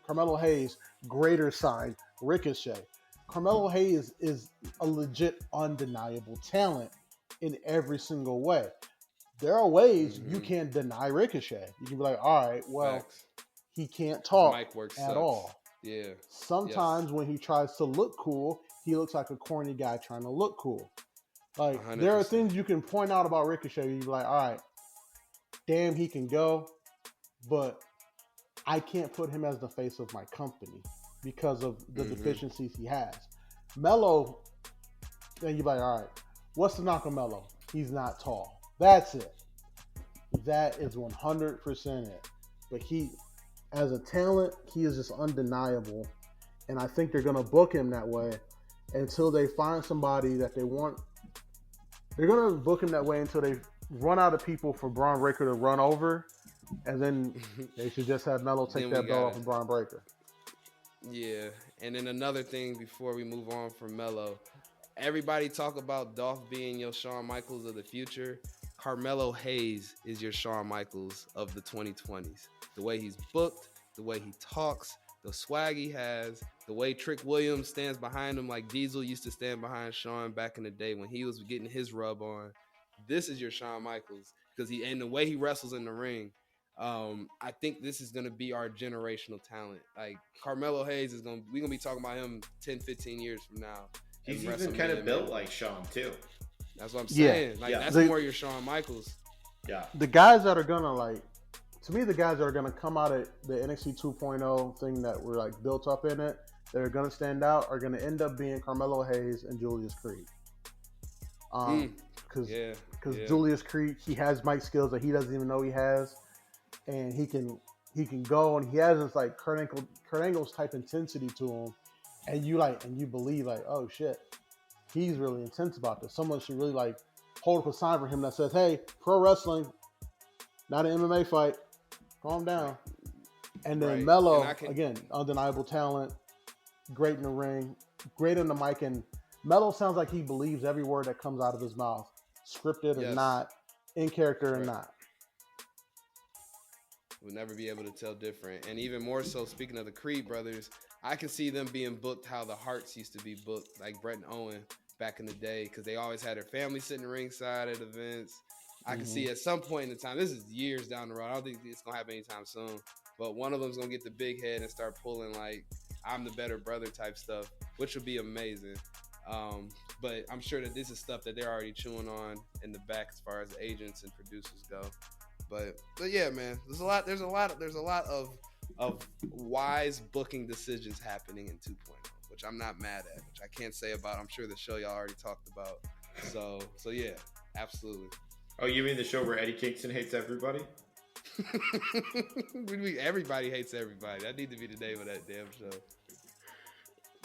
Carmelo Hayes greater sign Ricochet. Carmelo Hayes is a legit undeniable talent in every single way. There are ways you can deny Ricochet. You can be like, all right, well, he can't talk at all. Yeah. Sometimes when he tries to look cool, he looks like a corny guy trying to look cool. Like, 100%. There are things you can point out about Ricochet. You'd be like, all right, damn, he can go, but I can't put him as the face of my company because of the deficiencies he has. Melo, then you're like, all right, what's the knock on Melo? He's not tall. That's it. that is 100% it. But he, as a talent, he is just undeniable. And I think they're going to book him that way until they find somebody that they want. They're going to book him that way until they run out of people for Braun Breaker to run over. And then they should just have Melo take that belt off of Braun Breaker. Yeah. And then another thing before we move on from Melo, everybody talk about Dolph being your Shawn Michaels of the future. Carmelo Hayes is your Shawn Michaels of the 2020s. The way he's booked, the way he talks, the swag he has, the way Trick Williams stands behind him like Diesel used to stand behind Shawn back in the day when he was getting his rub on. This is your Shawn Michaels because and the way he wrestles in the ring. I think this is going to be our generational talent. Like Carmelo Hayes we're going to be talking about him 10, 15 years from now. He's even kind of built like Shawn too. That's what I'm saying. Yeah. That's more your Shawn Michaels. Yeah. The guys that are going to to me, the guys that are going to come out of the NXT 2.0 thing that were like built up in it, that are going to stand out, are going to end up being Carmelo Hayes and Julius Creed. Because Julius Creed, he has mic skills that he doesn't even know he has, and he can go, and he has this like Kurt Angle's type intensity to him, and you believe like, oh shit, he's really intense about this. Someone should really hold up a sign for him that says, hey, pro wrestling, not an MMA fight. Calm down. And then Melo, again, undeniable talent, great in the ring, great on the mic, and Melo sounds like he believes every word that comes out of his mouth, scripted or not, in character or not. We'll never be able to tell different. And even more so, speaking of the Creed brothers, I can see them being booked how the Harts used to be booked, like Brett and Owen back in the day, because they always had their family sitting ringside at events. I can see at some point in time, this is years down the road, I don't think it's going to happen anytime soon, but one of them's going to get the big head and start pulling like, I'm the better brother type stuff, which would be amazing. But I'm sure that this is stuff that they're already chewing on in the back as far as agents and producers go. But yeah, man, there's a lot of wise booking decisions happening in 2.0, which I'm not mad at, which I can't say about. I'm sure the show y'all already talked about. So yeah, absolutely. Oh, you mean the show where Eddie Kingston hates everybody? Everybody hates everybody. That need to be the name of that damn show.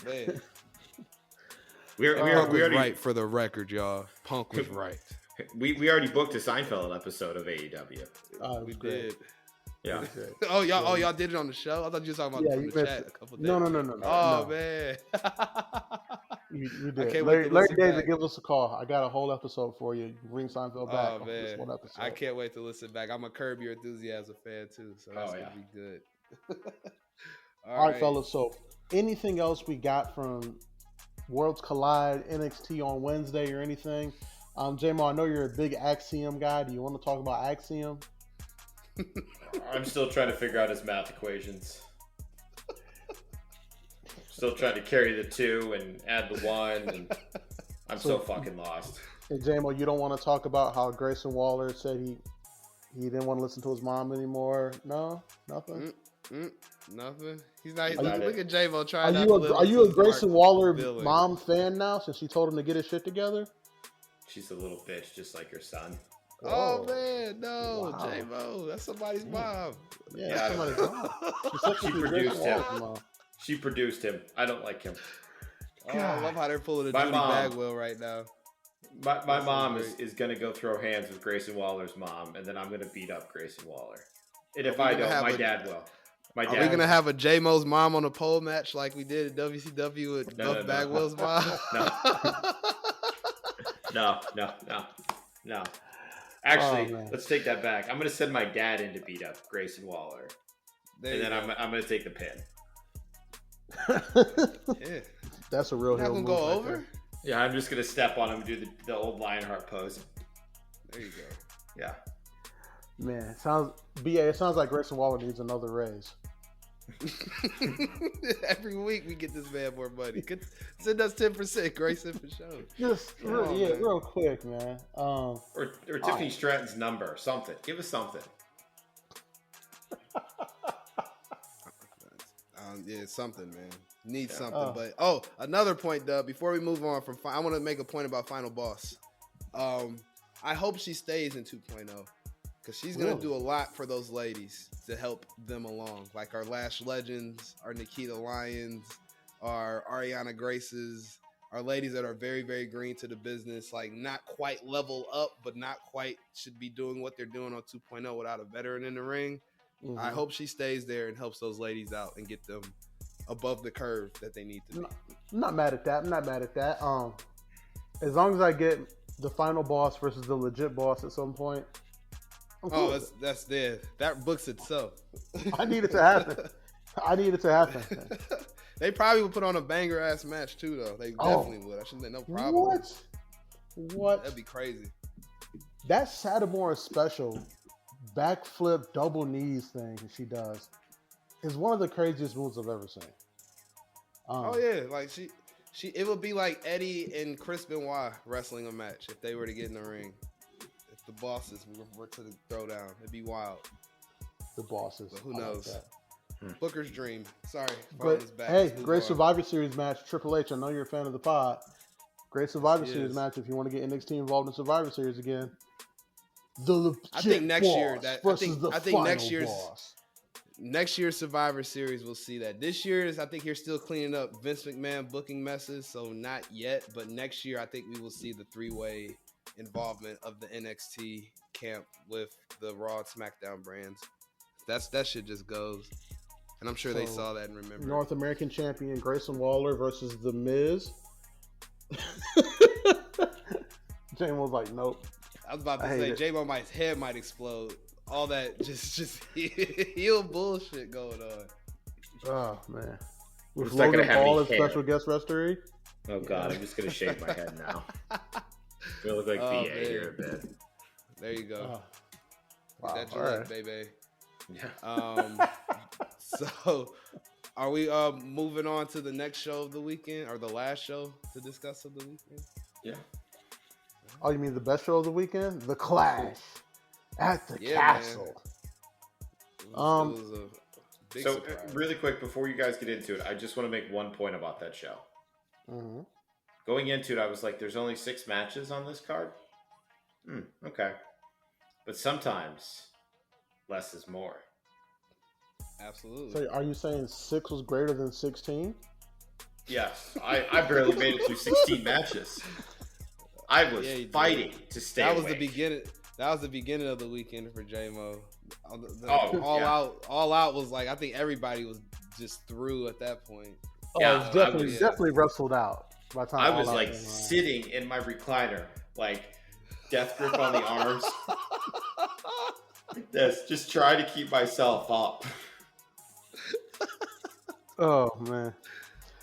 Man. We already right for the record, y'all. Punk was right. We already booked a Seinfeld episode of AEW. We did. Yeah. Y'all did it on the show? I thought you were talking about it from the chat a couple days. No. Oh, man. You did. Larry David, give us a call. I got a whole episode for you. Bring Seinfeld back. Oh, man. This one episode. I can't wait to listen back. I'm a Curb Your Enthusiasm fan, too, so that's going to be good. All right, fellas. So anything else we got from Worlds Collide, NXT on Wednesday or anything? J-Mo, I know you're a big Axiom guy. Do you want to talk about Axiom? I'm still trying to figure out his math equations. Still trying to carry the 2 and add the 1, and I'm so fucking lost. Hey, J-Mo, you don't want to talk about how Grayson Waller said he didn't want to listen to his mom anymore? No? Nothing? Nothing. He's not. Look at J-Mo trying. Are you a Grayson Waller mom fan now since she told him to get his shit together? She's a little bitch, just like her son. Oh man, no, wow. J-Mo, that's somebody's mom. Yeah, that's somebody's mom. She produced him. She produced him. I don't like him. Oh, I love how they're pulling a Judy Bagwell right now. My mom is going to go throw hands with Grayson Waller's mom, and then I'm going to beat up Grayson Waller. And if I don't, my dad will. Are we going to have a J-Mo's mom on a pole match like we did at WCW with Buff Bagwell's mom? No. Actually, let's take that back. I'm going to send my dad in to beat up Grayson Waller. And then I'm going to take the pin. Yeah. That's a real heel move. Go over? There. Yeah, I'm just going to step on him and do the old Lionheart pose. There you go. Yeah. Man, it sounds like Grayson Waller needs another raise. Every week we get this man more money. Send us 10%, Grayson, for sure. Just real quick, man. Or Tiffany Stratton's number, something. Give us something. Yeah, something, man. Need something. But another point, Dub. Before we move on from, I want to make a point about Final Boss. I hope she stays in 2.0. because she's gonna do a lot for those ladies to help them along. Like our Lash Legends, our Nikita Lyons, our Ariana Graces, our ladies that are very, very green to the business, like not quite level up, but not quite should be doing what they're doing on 2.0 without a veteran in the ring. Mhm. I hope she stays there and helps those ladies out and get them above the curve that they need to be. I'm not mad at that. As long as I get the final boss versus the legit boss at some point. I'm cool with it. That's there. That books itself. I need it to happen. They probably would put on a banger ass match too, though. They definitely would. I shouldn't say no problem. What? That'd be crazy. That Satomura special backflip double knees thing that she does is one of the craziest moves I've ever seen. Oh yeah, like she it would be like Eddie and Chris Benoit wrestling a match if they were to get in the ring. If the bosses were to throw down, it'd be wild. The bosses. But who knows? Booker's dream. Sorry. Great Survivor Series match. Triple H, I know you're a fan of the pod. Great Survivor Series match if you want to get NXT involved in Survivor Series again. I think next year next year's Survivor Series we'll see that. This year's I think you're still cleaning up Vince McMahon booking messes, so not yet. But next year I think we will see the 3-way involvement of the NXT camp with the Raw and SmackDown brands. That shit just goes. And I'm sure they saw that and remember. North American champion Grayson Waller versus The Miz. J-Mo was like, nope. I was about to say, J-Mo, my head might explode. All that just heel bullshit going on. Oh, man. With It's not Logan gonna have Paul any as hair. special guest referee. Oh God, I'm just gonna shave my head now. I look like BA here a bit. There you go. Wow, Get that all Gillette, right. baby. Yeah. So are we moving on to the next show of the weekend or the last show to discuss of the weekend? Yeah. Oh, you mean the best show of the weekend? The Clash at the Castle. It was a big So surprise. really quick before you guys get into it, I just want to make one point about that show. Mm-hmm. Going into it, I was like, "There's only 6 matches on this card." Okay, but sometimes less is more. Absolutely. So are you saying 6 was greater than 16? Yes, I barely made it through 16 matches. I was fighting to stay That was awake. the beginning. That was the beginning of the weekend for J-Mo. All out was like, I think everybody was just through at that point. Yeah, it was definitely wrestled out. By the time I was like sitting in my recliner, like death grip on the arms. Yes, just trying to keep myself up. Oh man,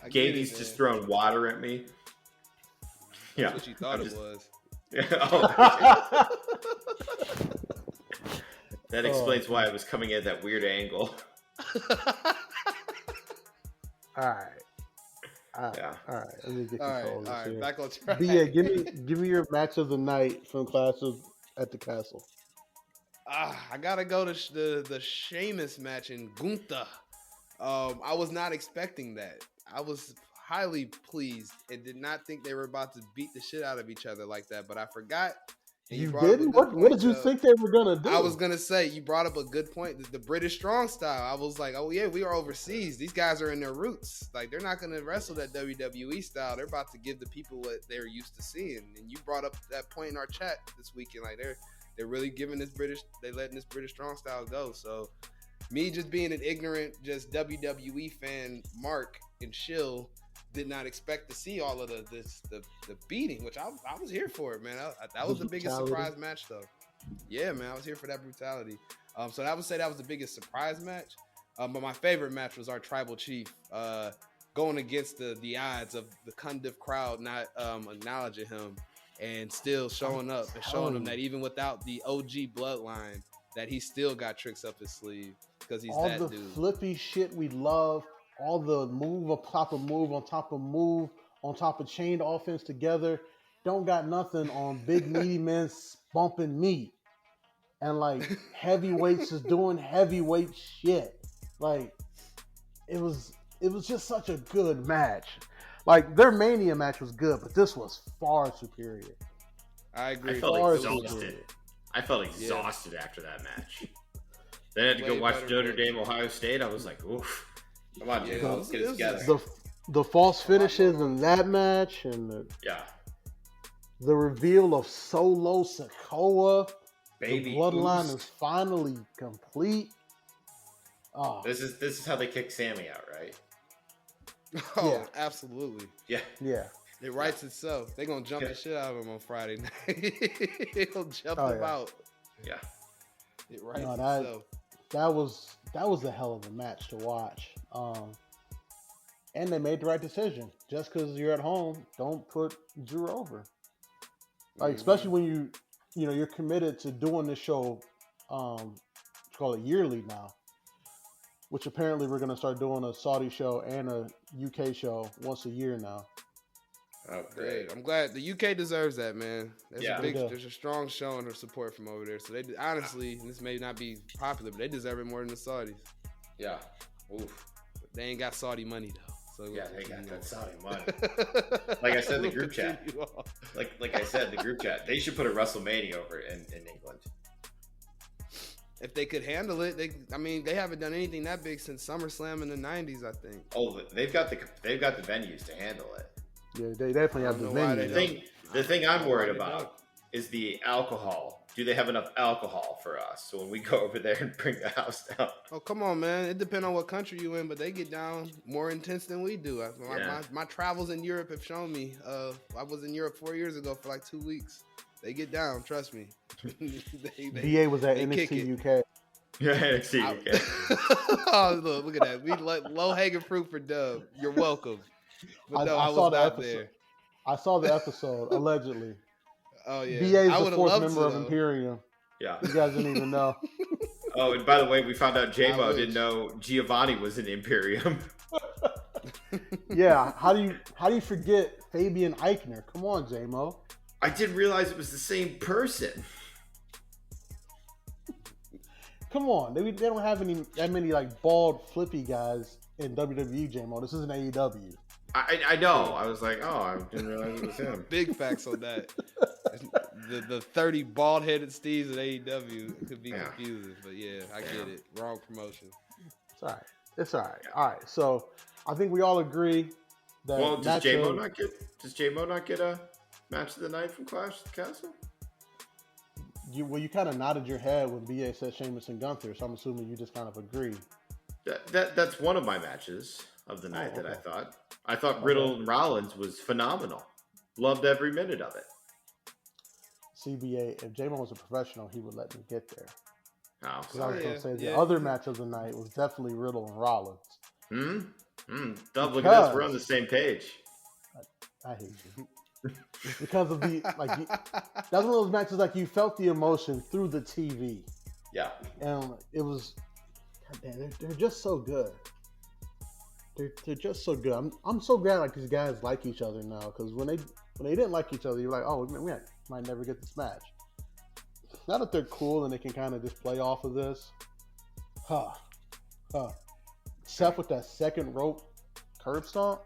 Gaby's just throwing water at me. That's what you thought it was. That explains why I was coming at that weird angle. All right. Let me get control of this here. Back on track. But yeah, give me your match of the night from Clash at the Castle. I gotta go to the Sheamus match in Gunther. I was not expecting that. I was highly pleased and did not think they were about to beat the shit out of each other like that. But I forgot. You didn't? What did you think they were gonna do? I was gonna say, you brought up a good point. The British strong style. I was like, oh yeah, we are overseas. These guys are in their roots. Like they're not gonna wrestle that WWE style. They're about to give the people what they're used to seeing. And you brought up that point in our chat this weekend. Like they're really giving this they letting this British strong style go. So me just being an ignorant, just WWE fan, Mark and Shill, did not expect to see all of the beating, which I was here for it, man. That was the biggest surprise match, though. Yeah, man, I was here for that brutality. So I would say that was the biggest surprise match. But my favorite match was our tribal chief going against the odds of the Cundiff crowd not acknowledging him and still showing up and showing him that even without the OG bloodline, that he still got tricks up his sleeve because he's that dude. All the flippy shit we love. All the move on top of move on top of move on top of chained offense together. Don't got nothing on big meaty men bumping meat. And like heavyweights is doing heavyweight shit. Like it was just such a good match. Like their Mania match was good, but this was far superior. I agree. I felt exhausted. I felt exhausted after that match. Then I had to Way go watch better Notre match. Dame, Ohio State. I was like, oof. Come on, Yeah, Jay, let's get it this together. is- The false finishes in that match and Yeah. the reveal of Solo Sikoa. Baby The bloodline Uso. is finally complete. Oh, This is how they kick Sammy out, right? Oh, Yeah. absolutely. Yeah. yeah. It writes itself. They're gonna jump Yeah. the shit out of him on Friday night. They'll jump Oh, him yeah. out. Yeah. It writes No, that- itself. That was a hell of a match to watch. And they made the right decision. Just because you're at home, don't put Drew over. Like, especially when you're committed to doing this show, let's call it yearly now. Which apparently we're gonna start doing a Saudi show and a UK show once a year now. Oh, Great. great. I'm glad the UK deserves that, man. There's Yeah. They do. there's a strong showing of support from over there. So they honestly, and this may not be popular, but they deserve it more than the Saudis. Yeah. Oof. But they ain't got Saudi money though. So Yeah, they got that Saudi money. Like Like I said in the group chat. Like I said in the group chat, they should put a WrestleMania over in England. If they could handle it, they haven't done anything that big since SummerSlam in the '90s, I think. Oh, they've got the venues to handle it. Yeah, they definitely have I the don't know why venue. they The thing I'm worried Why they about is the alcohol. Do they have enough alcohol for us? So when we go over there and bring the house down. Oh, come on, man. It depends on what country you in, but they get down more intense than we do. My travels in Europe have shown me. I was in Europe 4 years ago for like 2 weeks. They get down, trust me. BA was at they kick NXT it. UK. Yeah, see, okay. Oh, look at that. We low hanging fruit for Dub. You're welcome. But no, I saw was the not episode. there. I saw the episode, allegedly. Oh yeah, BA is I the would've fourth loved member to, of though. Imperium. Yeah. You guys didn't even know. Oh, and by the way, we found out I J-Mo wish. didn't know Giovanni was in Imperium. Yeah, how do you forget Fabian Eichner? Come on, J-Mo. I didn't realize it was the same person. Come on, they don't have that many like bald, flippy guys in WWE, J-Mo. This isn't AEW. I know. I was like, oh, I didn't realize it was him. Big facts on that. The 30 bald headed Steves at AEW could be Yeah. confusing, but yeah, I get it. Wrong promotion. It's all right. It's all right. All right. So I think we all agree that. Well, does J-Mo Nacho- not get a match of the night from Clash of the Castle? You kind of nodded your head when BA said Sheamus and Gunther, so I'm assuming you just kind of agree. That's one of my matches of the night that I okay. thought. I thought Riddle and Rollins was phenomenal. Loved every minute of it. CBA, if J-Mo was a professional, he would let me get there. Oh, Because I was sorry. going to say the yeah. other match of the night was definitely Riddle and Rollins. Dub, look at this. We're on the same page. I hate you. Because of the, like, that's one of those matches, like, you felt the emotion through the TV. Yeah. And it was, goddamn, they're just so good. They're just so good. I'm so glad, like, these guys like each other now, because when they didn't like each other, you're like, oh, man, we might never get this match. Now that they're cool and they can kind of just play off of this, Seth with that second rope curb stomp,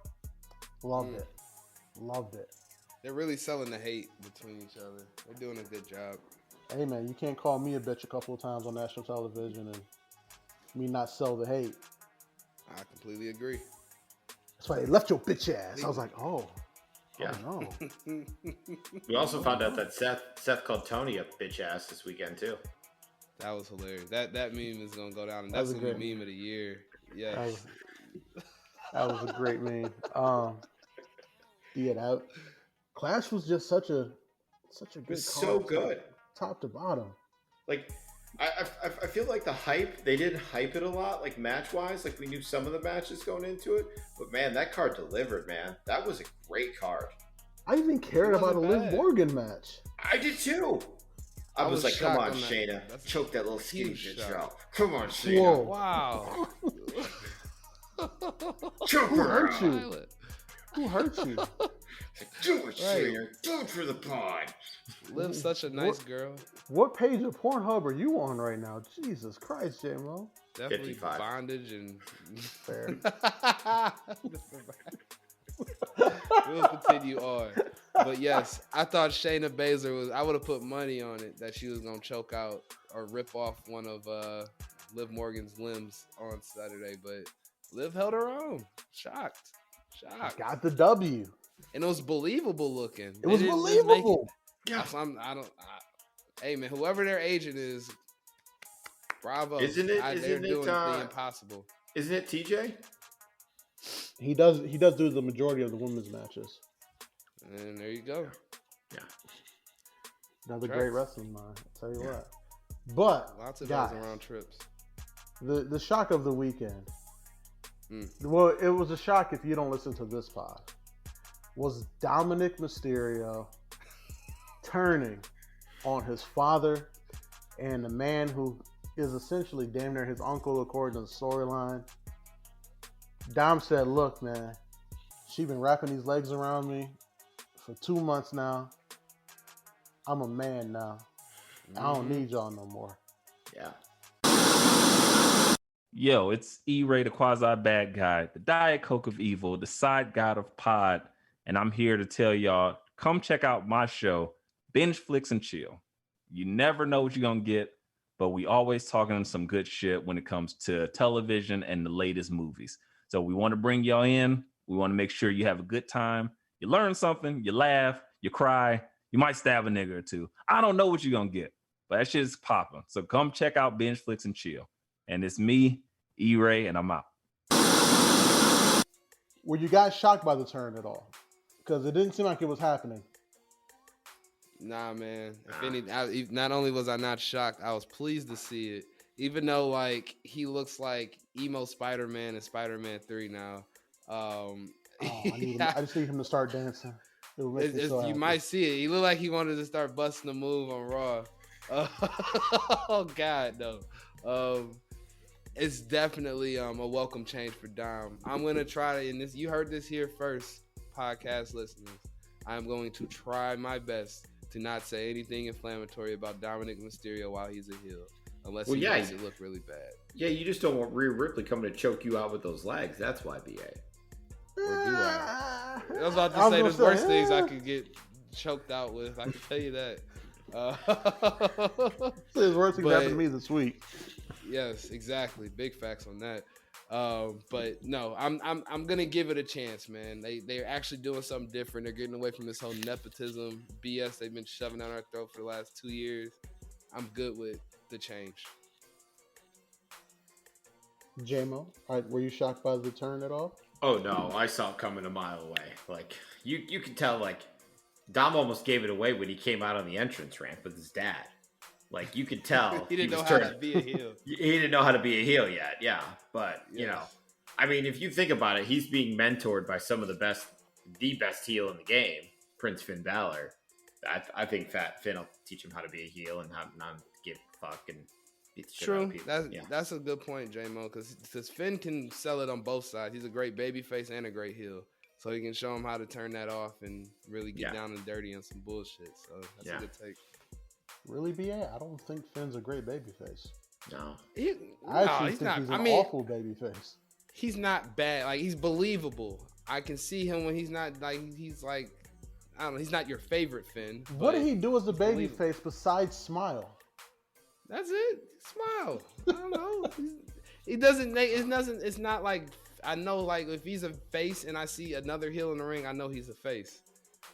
loved it. They're really selling the hate between each other. They're doing a good job. Hey man, you can't call me a bitch a couple of times on national television and me not sell the hate. I completely agree. That's why they left your bitch ass. I was like, oh, Yeah. oh no. We also found out that Seth called Tony a bitch ass this weekend too. That was hilarious. That meme is gonna go down, and That that's was a gonna be great- meme of the year. Yeah. That was a great meme. Yeah, Clash was just such a good. It's so card, good. top to bottom. Like, I feel like the hype, they didn't hype it a lot, like match-wise. Like, we knew some of the matches going into it. But, man, that card delivered, man. That was a great card. I even cared about a wasn't Liv bad. Morgan match. I did, too. I was like, come shocked on, on that. Shayna. That's a Choke that little skinny huge bitch shock. out. Come on, Shayna. Whoa. Wow. Choke Who her hurt out. you? Pilot. Who hurt you? Do it, Right. Shayna. Do it for the pod. Liv's such a nice girl. What page of Pornhub are you on right now? Jesus Christ, J-Mo. Definitely 55. bondage and Fair. we'll continue on. But yes, I thought Shayna Baszler was. I would have put money on it that she was gonna choke out or rip off one of Liv Morgan's limbs on Saturday, but Liv held her own. Shocked. Got the W. And it was believable looking. It was believable. Hey man, whoever their agent is, bravo. They're doing the impossible. Isn't it TJ? He does do the majority of the women's matches. And there you go. Yeah. Another great wrestling mind. I'll tell you what. But lots of guys, those around trips. The shock of the weekend. Well, it was a shock if you don't listen to this pod. Was Dominic Mysterio turning on his father and the man who is essentially damn near his uncle according to the storyline. Dom said, look, man, she been wrapping these legs around me for 2 months now. I'm a man now. I don't need y'all no more. Yeah. Yo, it's E-Ray, the quasi bad guy, the Diet Coke of evil, the side god of pod, and I'm here to tell y'all, come check out my show, Binge Flicks and Chill. You never know what you're gonna get, but we always talking some good shit when it comes to television and the latest movies. So we want to bring y'all in. We want to make sure you have a good time. You learn something, you laugh, you cry, you might stab a nigga or two. I don't know what you're gonna get, but that shit's popping. So come check out Binge Flicks and Chill. And it's me, E-Ray, and I'm out. Were you guys shocked by the turn at all? Because it didn't seem like it was happening. Nah, man. Not only was I not shocked, I was pleased to see it. Even though, like, he looks like emo Spider-Man in Spider-Man 3 now. I just need him to start dancing. You might see it. He looked like he wanted to start busting a move on Raw. Oh, God, no. It's definitely a welcome change for Dom. I'm going to try to, and you heard this here first, podcast listeners. I'm going to try my best to not say anything inflammatory about Dominic Mysterio while he's a heel. Unless he makes it look really bad. Yeah, you just don't want Rhea Ripley coming to choke you out with those legs. That's why, BA. Or do I? I was about to say there's worse things I could get choked out with. I can tell you that. There's worse things happened to me this week. Yes, exactly. Big facts on that. But no, I'm gonna give it a chance, man. They're actually doing something different. They're getting away from this whole nepotism BS they've been shoving down our throat for the last 2 years. I'm good with the change. J-Mo, were you shocked by the turn at all? Oh no, I saw it coming a mile away. Like you could tell, like Dom almost gave it away when he came out on the entrance ramp with his dad. Like you could tell he didn't know how to be a heel. He didn't know how to be a heel yet. Yeah, but you know, I mean, if you think about it, he's being mentored by some of the best heel in the game, Prince Finn Balor. I think Finn will teach him how to be a heel and how not give a fuck and beat the shit out of people. That's a good point, J-Mo, because Finn can sell it on both sides. He's a great babyface and a great heel. So he can show him how to turn that off and really get down and dirty on some bullshit. So that's a good take. Really, BA? I don't think Finn's a great babyface. No. He's an awful babyface. He's not bad. Like, he's believable. I can see him when he's not, like, he's like, I don't know, he's not your favorite Finn. What did he do as a babyface besides smile? That's it. Smile. I don't know. It's not like, I know, like, if he's a face and I see another heel in the ring, I know he's a face.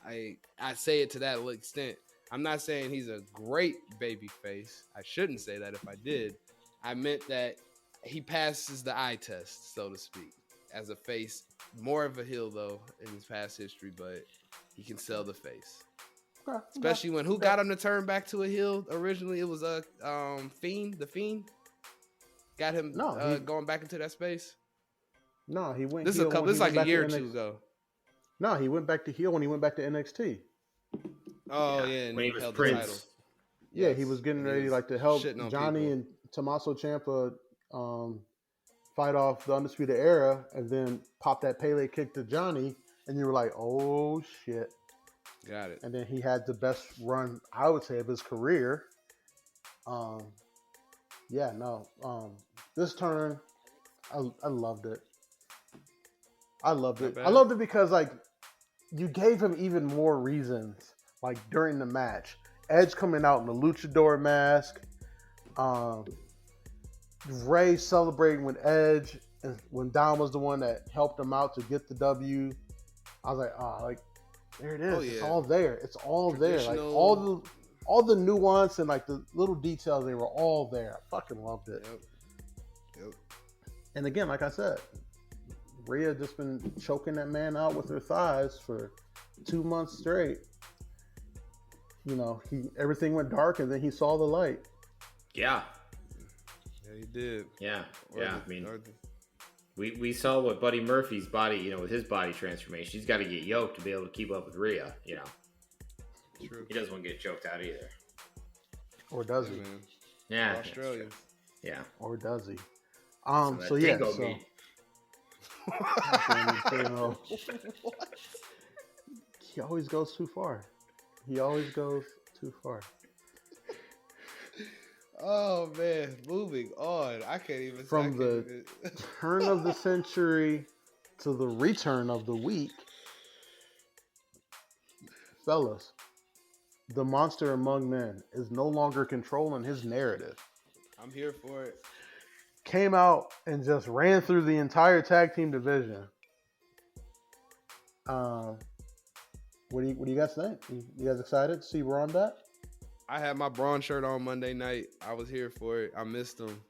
I say it to that extent. I'm not saying he's a great baby face. I shouldn't say that if I did. I meant that he passes the eye test, so to speak, as a face. More of a heel, though, in his past history, but he can sell the face. Okay. Especially when who got him to turn back to a heel originally? It was Fiend. The Fiend got him going back into that space. No, he went. This is like a year or two ago. No, he went back to heel when he went back to NXT. Oh yeah, and when he was held Prince. the title. Yeah, he was getting ready to help Johnny and Tommaso Ciampa fight off the Undisputed Era, and then pop that Pele kick to Johnny, and you were like, "Oh shit!" Got it. And then he had the best run, I would say, of his career. This turn, I loved it. I loved it. I loved it because, like, you gave him even more reasons, like during the match. Edge coming out in the luchador mask, Ray celebrating with Edge, and when Dom was the one that helped him out to get the W. I was like, there it is. Oh, yeah. It's all there. It's all there. Like Traditional- all the nuance and like the little details, they were all there. I fucking loved it. Yep. And again, like I said, Rhea just been choking that man out with her thighs for 2 months straight. You know, everything went dark and then he saw the light. Yeah. Yeah, he did. Yeah. Or Yeah. the- I mean, or the- we saw what Buddy Murphy's body, you know, with his body transformation. He's got to get yoked to be able to keep up with Rhea, you know. True. He doesn't want to get choked out either. Or does Yeah, he? man. Yeah. We're Australians. Yeah. Or does he? that So yeah, dingo so meat. he always goes too far. He always goes too far. Oh man, moving on. I can't even. From the turn of the century to the return of the week, fellas, the monster among men is no longer controlling his narrative. I'm here for it. Came out and just ran through the entire tag team division. What do you guys think? You guys excited to see Braun back? I had my Braun shirt on Monday night. I was here for it. I missed him.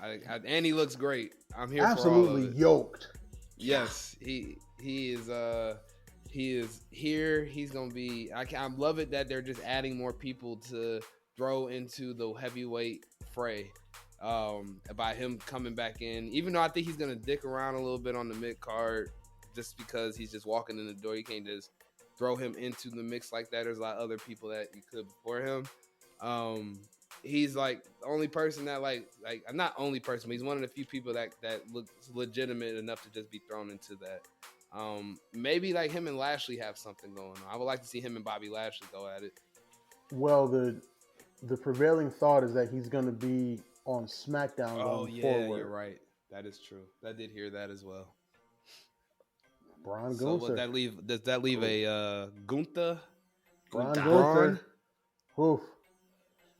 And he looks great. I'm here Absolutely for all of it. yoked. Yes, he is here. He's gonna be. I love it that they're just adding more people to throw into the heavyweight fray. By him coming back in, even though I think he's gonna dick around a little bit on the mid card, just because he's just walking in the door. You can't just throw him into the mix like that. There's a lot of other people that you could before him. He's like the only person that like not only person, but he's one of the few people that looks legitimate enough to just be thrown into that. Maybe like him and Lashley have something going on. I would like to see him and Bobby Lashley go at it. Well, the prevailing thought is that he's going to be on SmackDown going forward. You're right. That is true. I did hear that as well. Braun So Gunther. what that leave? Does that leave a Gunther? Braun Braun? Gunther. Oof.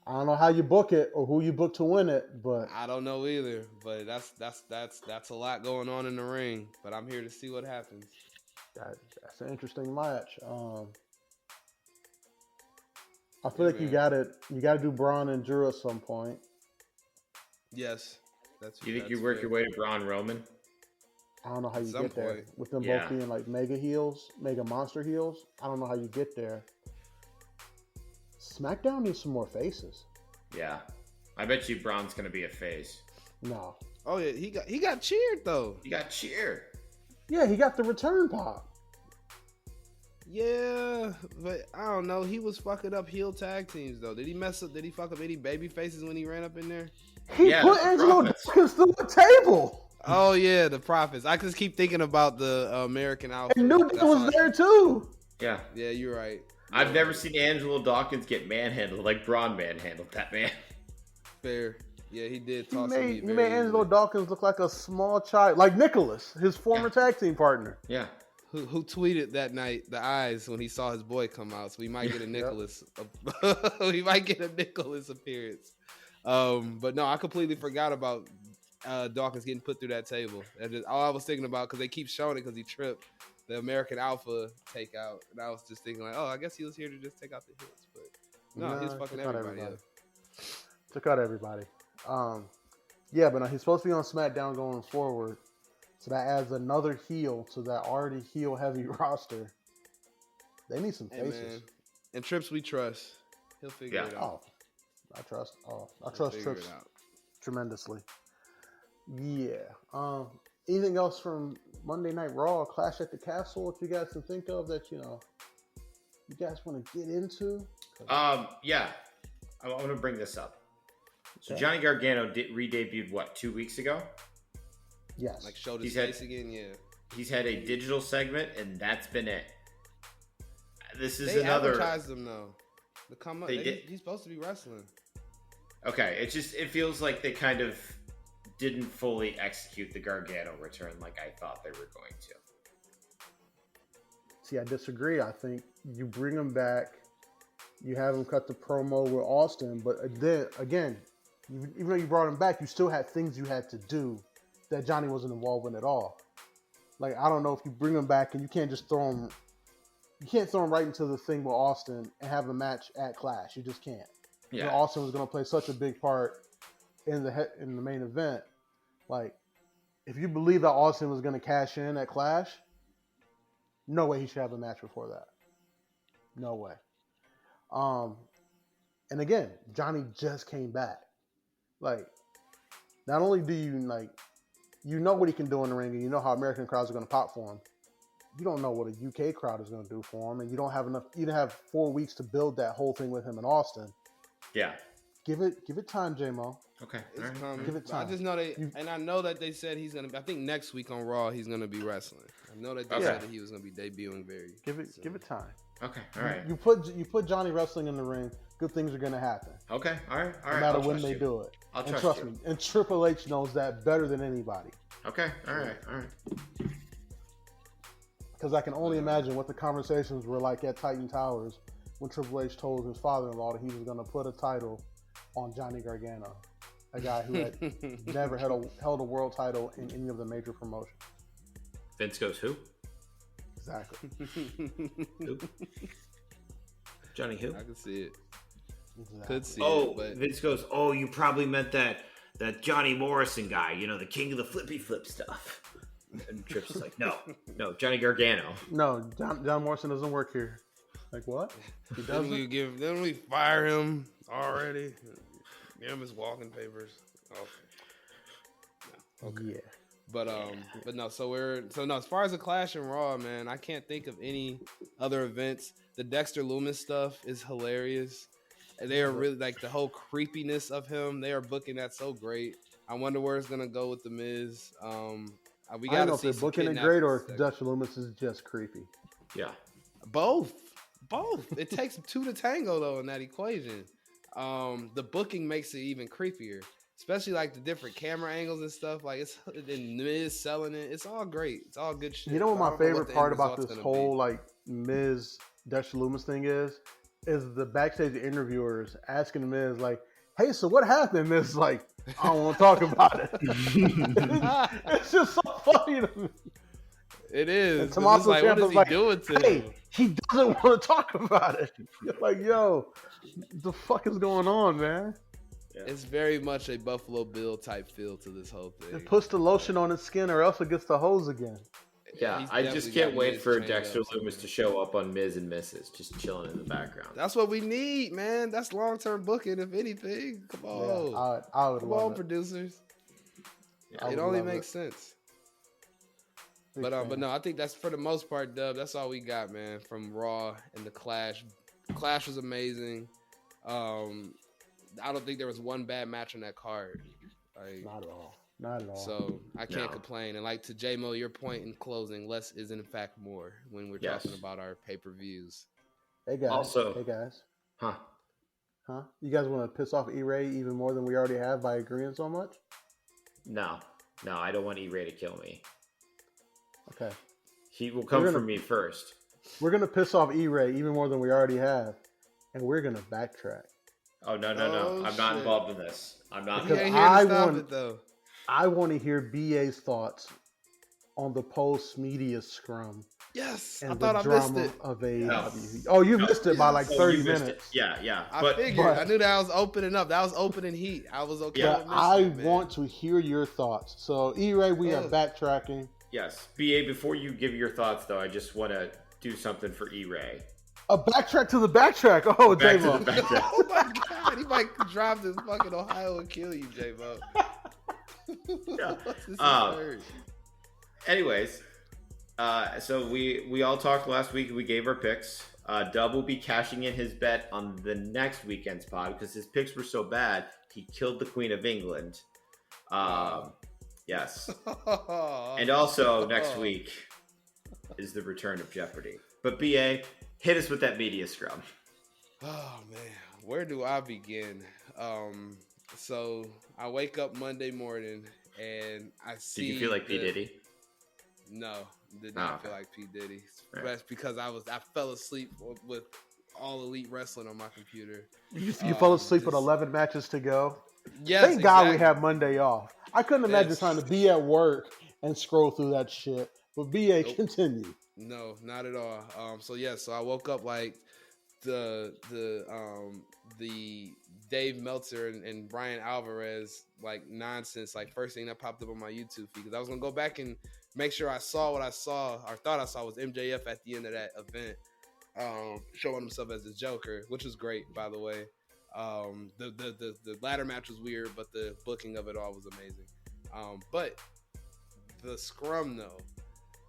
I don't know how you book it or who you book to win it, but I don't know either. But that's a lot going on in the ring. But I'm here to see what happens. that's an interesting match. I feel like you got to do Braun and Drew at some point. Yes. You think you work your way to Braun Roman? I don't know how you Some get there point. with them Yeah. both being like mega heels, mega monster heels. I don't know how you get there. SmackDown needs some more faces. Yeah. I bet you Braun's going to be a face. No. Oh yeah, he got cheered though. You got cheered. Yeah, he got the return pop. Yeah, but I don't know. He was fucking up heel tag teams though. Did he fuck up any baby faces when he ran up in there? He Yeah, put the Angelo Profits. Dawkins through the table. Oh yeah, the Profits. I just keep thinking about the American Alpha. And New Day That's was all- there too. Yeah. Yeah, you're right. I've never seen Angelo Dawkins get manhandled like Braun manhandled that man. Fair. Yeah, he did He toss made him. Angelo Dawkins look like a small child, like Nicholas, his former tag team partner. Yeah. Who tweeted that night the eyes when he saw his boy come out? So we might get a Nicholas. We might get a Nicholas appearance. But no, I completely forgot about Dawkins getting put through that table. All I was thinking about, because they keep showing it because he tripped, the American Alpha takeout, and I was just thinking like, oh, I guess he was here to just take out the hits, but no, he was fucking took out everybody up. Took out everybody. Yeah, but he's supposed to be on SmackDown going forward, so that adds another heel to that already heel heavy roster. They need some Hey, faces. man. And Trips we trust. He'll figure it out. I trust He'll Trips figure it out. tremendously. Yeah. Anything else from Monday Night Raw, Clash at the Castle, that you guys can think of that you guys want to get into? Yeah. I want to bring this up. So Okay. Johnny Gargano re-debuted 2 weeks ago? Yes. Like showed his He's had- face again, yeah. He's had a digital segment, and that's been it. This is They another. advertised him though. To come up, They did? he's supposed to be wrestling. Okay, it feels like they kind of didn't fully execute the Gargano return like I thought they were going to. See, I disagree. I think you bring him back, you have him cut the promo with Austin, but then again, even though you brought him back, you still had things you had to do that Johnny wasn't involved in at all. Like, I don't know if you bring him back and you can't just throw him. You can't throw him right into the thing with Austin and have a match at Clash. You just can't. Yeah. You know, Austin was going to play such a big part in the main event. Like, if you believe that Austin was going to cash in at Clash, no way he should have a match before that. No way. And again, Johnny just came back. Like, not only do you you know what he can do in the ring, and you know how American crowds are going to pop for him. You don't know what a UK crowd is going to do for him, and you don't have enough. You didn't have 4 weeks to build that whole thing with him in Austin. Yeah. Give it time, J-Mo. Okay. It's All right. Give it time. I just know and I know that they said he's gonna. I think next week on Raw he's gonna be wrestling. I know that they said that he was gonna be debuting very. Give it time. Okay. All right. You put Johnny wrestling in the ring. Good things are going to happen. Okay. All right. No matter when they do it. I'll and trust me. And Triple H knows that better than anybody. Okay. All right. Because I can only imagine what the conversations were like at Titan Towers when Triple H told his father-in-law that he was going to put a title on Johnny Gargano, a guy who had never held a world title in any of the major promotions. Vince goes, who? Exactly. Who? Johnny who? I can see it. Exactly. Could see Oh, it, but Vince goes, oh, you probably meant that Johnny Morrison guy, you know, the king of the flippy flip stuff. And Trips is like, no, Johnny Gargano. No, John Morrison doesn't work here. Like, what? He doesn't? Didn't we fire him already? Give him his walking papers. Okay. Yeah. But no, as far as the Clash and Raw, man, I can't think of any other events. The Dexter Loomis stuff is hilarious. They are really like the whole creepiness of him. They are booking that so great. I wonder where it's gonna go with the Miz. We I don't got know to if see they're some booking it kidnapping great or if stuff. Dexter Loomis is just creepy. Yeah. Both. It takes two to tango though in that equation. The booking makes it even creepier, especially like the different camera angles and stuff. Like it's and Miz selling it. It's all great. It's all good shit. You know what I my don't know favorite the part end about result's this gonna whole be. like Miz Dexter Loomis thing is the backstage interviewers asking the Miz like, "Hey, so what happened?" Miz like, "I don't want to talk about it." It's just so funny to me. It is. And It's Tommaso like, what is Ciampa's he like, doing to "Hey, him? he doesn't want to talk about it." You're like, "Yo, the fuck is going on, man?" It's very much a Buffalo Bill type feel to this whole thing. It puts the lotion on his skin, or else it gets the hose again. Yeah, He's I just definitely can't got wait Miz for trained Dexter up Loomis to somewhere. show up on Miz and Mrs. just chilling in the background. That's what we need, man. That's long-term booking, if anything. Come on. Yeah, I would Come love on, it. producers. I It would only love makes it. sense. Big But fan. no, I think that's for the most part, Dub. That's all we got, man, from Raw and the Clash. Clash was amazing. I don't think there was one bad match on that card. Like, Not at all. Not at all. so I can't No. complain. And like to J-Mo, your point in closing, less is in fact more when we're Yes. talking about our pay-per-views. Hey guys. Also- Hey guys. Huh? Huh? You guys want to piss off E-Ray even more than we already have by agreeing so much? No, I don't want E-Ray to kill me. Okay. He will come We're for gonna- me first. We're gonna piss off E-Ray even more than we already have, and we're gonna backtrack. Oh, no. Oh, I'm not shit. involved in this. I'm not. He Because ain't involved. here to I stop want- it though. I want to hear BA's thoughts on the post-media scrum Yes, and I the thought I missed drama it. of AEW. Oh, you missed it by like Oh, 30 you missed minutes. it. Yeah. I But figured. but- I knew that was opening up. That was opening heat. I was okay. Yeah. with But missing I it, man. want to hear your thoughts. So, E-Ray, we are Ugh. backtracking. yes, BA. Before you give your thoughts, though, I just want to do something for E-Ray. A backtrack to the backtrack. Oh, Back to J-Mo. the backtrack. Oh my god, he might drive to fucking Ohio and kill you, J-Mo. Yeah. This is Um, weird. Anyways, so we all talked last week. We gave our picks. Dub will be cashing in his bet on the next weekend's pod because his picks were so bad. He killed the Queen of England. Yes. And also next week is the return of Jeopardy. But BA, hit us with that media scrum. Oh man, where do I begin? So I wake up Monday morning and I see. Did you feel like P. Diddy? No, did not feel like P Diddy. That's because I fell asleep with All Elite Wrestling on my computer. You fell asleep with 11 matches to go. Yes, Thank God we exactly. have Monday off. I couldn't imagine trying to be at work and scroll through that shit. But BA, continue. No, not at all. So I woke up like the Dave Meltzer and Brian Alvarez like nonsense, like first thing that popped up on my YouTube feed, because I was gonna go back and make sure I saw what I saw or thought I saw was MJF at the end of that event, showing himself as the Joker, which was great, by the way. The ladder match was weird, but the booking of it all was amazing. But the scrum though,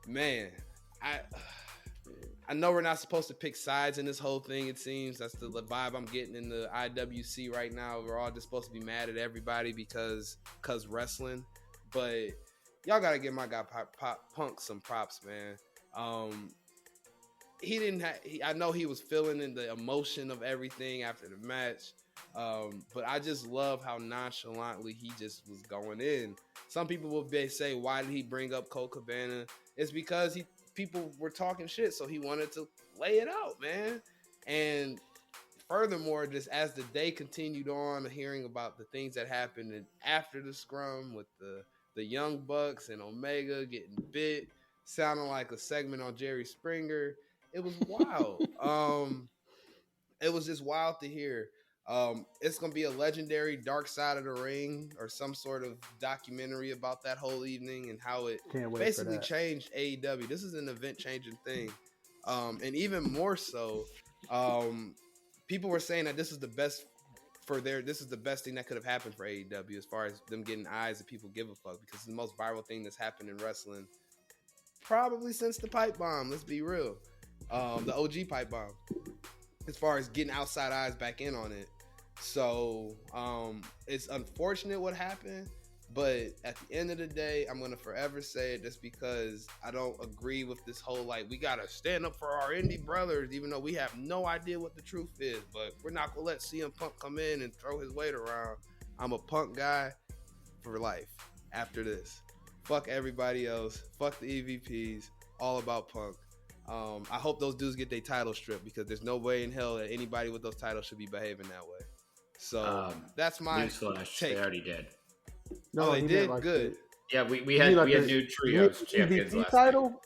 man, I know we're not supposed to pick sides in this whole thing. It seems that's the vibe I'm getting in the IWC right now. We're all just supposed to be mad at everybody because wrestling, but y'all gotta give my guy Punk some props, man. He didn't have. I know he was feeling in the emotion of everything after the match, but I just love how nonchalantly he just was going in. Some people will say, "Why did he bring up Colt Cabana?" It's because people were talking shit, so he wanted to lay it out, man. And furthermore, just as the day continued on, hearing about the things that happened after the scrum with the Young Bucks and Omega getting bit, sounding like a segment on Jerry Springer. It was wild. It was just wild to hear. It's gonna be a legendary Dark Side of the Ring or some sort of documentary about that whole evening and how it basically changed AEW. This is an event-changing thing, and even more so, people were saying that this is the best this is the best thing that could have happened for AEW as far as them getting eyes that people give a fuck, because it's the most viral thing that's happened in wrestling probably since the pipe bomb. Let's be real, the OG pipe bomb. As far as getting outside eyes back in on it. So it's unfortunate what happened, but at the end of the day, I'm going to forever say it just because I don't agree with this whole, like, we got to stand up for our indie brothers, even though we have no idea what the truth is, but we're not going to let CM Punk come in and throw his weight around. I'm a Punk guy for life after this. Fuck everybody else. Fuck the EVPs. All about Punk. I hope those dudes get their title stripped, because there's no way in hell that anybody with those titles should be behaving that way. So that's my newsflash. take. They already did. No, they did. Like good. Yeah, we had new trios champions EVP last title. night.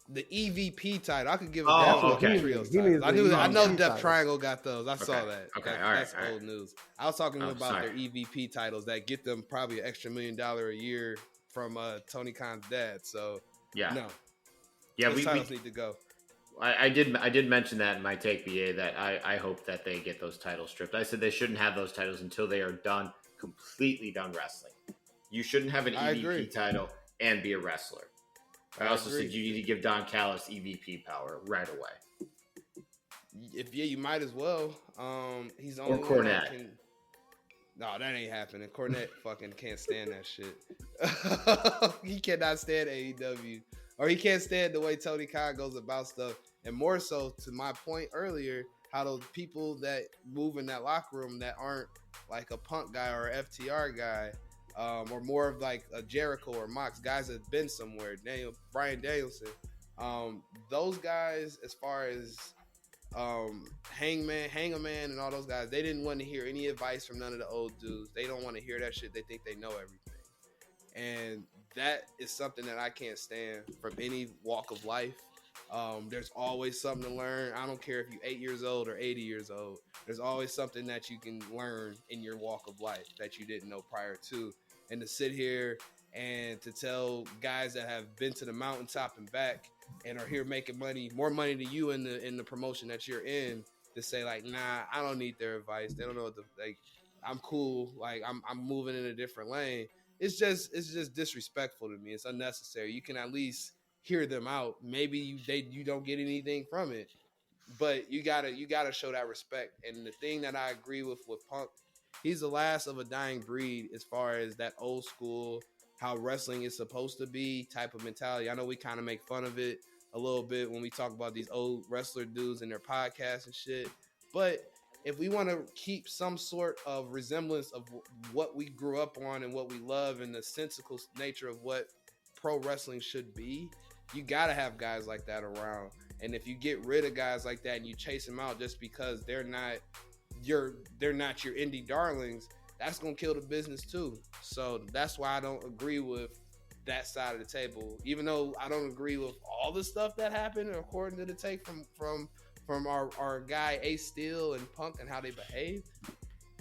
The EVP title, I could give a damn about the trios titles. I know Death Triangle got those. I saw that. Okay, that's old news. I was talking about their EVP titles that get them probably an extra $1 million a year from Tony Khan's dad. So no. Yeah, those titles need to go. I did mention that in my take, BA, that I hope that they get those titles stripped. I said they shouldn't have those titles until they are completely done wrestling. You shouldn't have an EVP title and be a wrestler. I also said you need to give Don Callis EVP power right away. You might as well. He's the only or Cornette. One that no, that ain't happening. Cornette fucking can't stand that shit. He cannot stand AEW. Or he can't stand the way Tony Khan goes about stuff. And more so, to my point earlier, how those people that move in that locker room that aren't like a Punk guy or an FTR guy, or more of like a Jericho or Mox, guys that have been somewhere, Bryan Danielson, those guys, as far as Hangman and all those guys, they didn't want to hear any advice from none of the old dudes. They don't want to hear that shit. They think they know everything. And that is something that I can't stand from any walk of life. There's always something to learn. I don't care if you're 8 years old or 80 years old. There's always something that you can learn in your walk of life that you didn't know prior to. And to sit here and to tell guys that have been to the mountaintop and back and are here making more money than you in the promotion that you're in, to say like, nah, I don't need their advice. They don't know what I'm cool. Like I'm moving in a different lane. It's just disrespectful to me. It's unnecessary. You can at least hear them out. Maybe you don't get anything from it, but you gotta show that respect. And the thing that I agree with Punk, he's the last of a dying breed as far as that old school, how wrestling is supposed to be type of mentality. I know we kind of make fun of it a little bit when we talk about these old wrestler dudes and their podcasts and shit, but if we want to keep some sort of resemblance of what we grew up on and what we love and the sensical nature of what pro wrestling should be, you gotta have guys like that around. And if you get rid of guys like that and you chase them out just because they're not your indie darlings, that's gonna kill the business too. So that's why I don't agree with that side of the table. Even though I don't agree with all the stuff that happened according to the take from our guy Ace Steel and Punk and how they behave.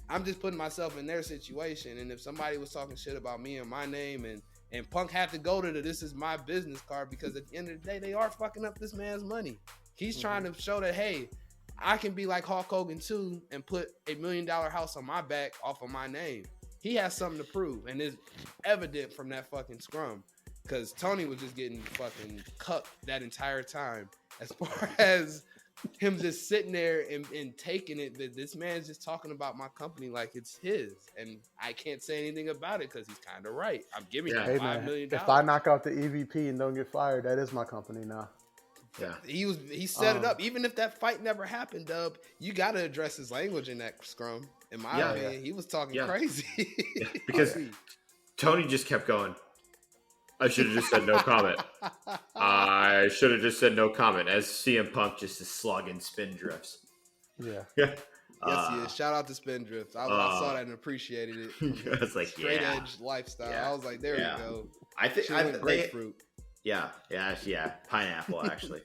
I'm just putting myself in their situation. And if somebody was talking shit about me and my name and Punk had to go to the this is my business card, because at the end of the day, they are fucking up this man's money. He's trying to show that, hey, I can be like Hulk Hogan too and put $1 million house on my back off of my name. He has something to prove, and it's evident from that fucking scrum, because Tony was just getting fucking cucked that entire time. As far as him just sitting there and taking it, that this man's just talking about my company like it's his, and I can't say anything about it because he's kind of right. I'm giving you $5 million. If I knock out the EVP and don't get fired, that is my company now. Yeah, he set it up. Even if that fight never happened, Dub, you got to address his language in that scrum. In my opinion, he was talking crazy. Because Tony just kept going. I should have just said no comment. I should have just said no comment. As CM Punk just is slugging spin drifts. Yeah. Yeah. Yes, he is. Shout out to Spindrift. I saw that and appreciated it. I was like, straight edge lifestyle. I was like, there we go. I think grapefruit. Yeah, pineapple actually.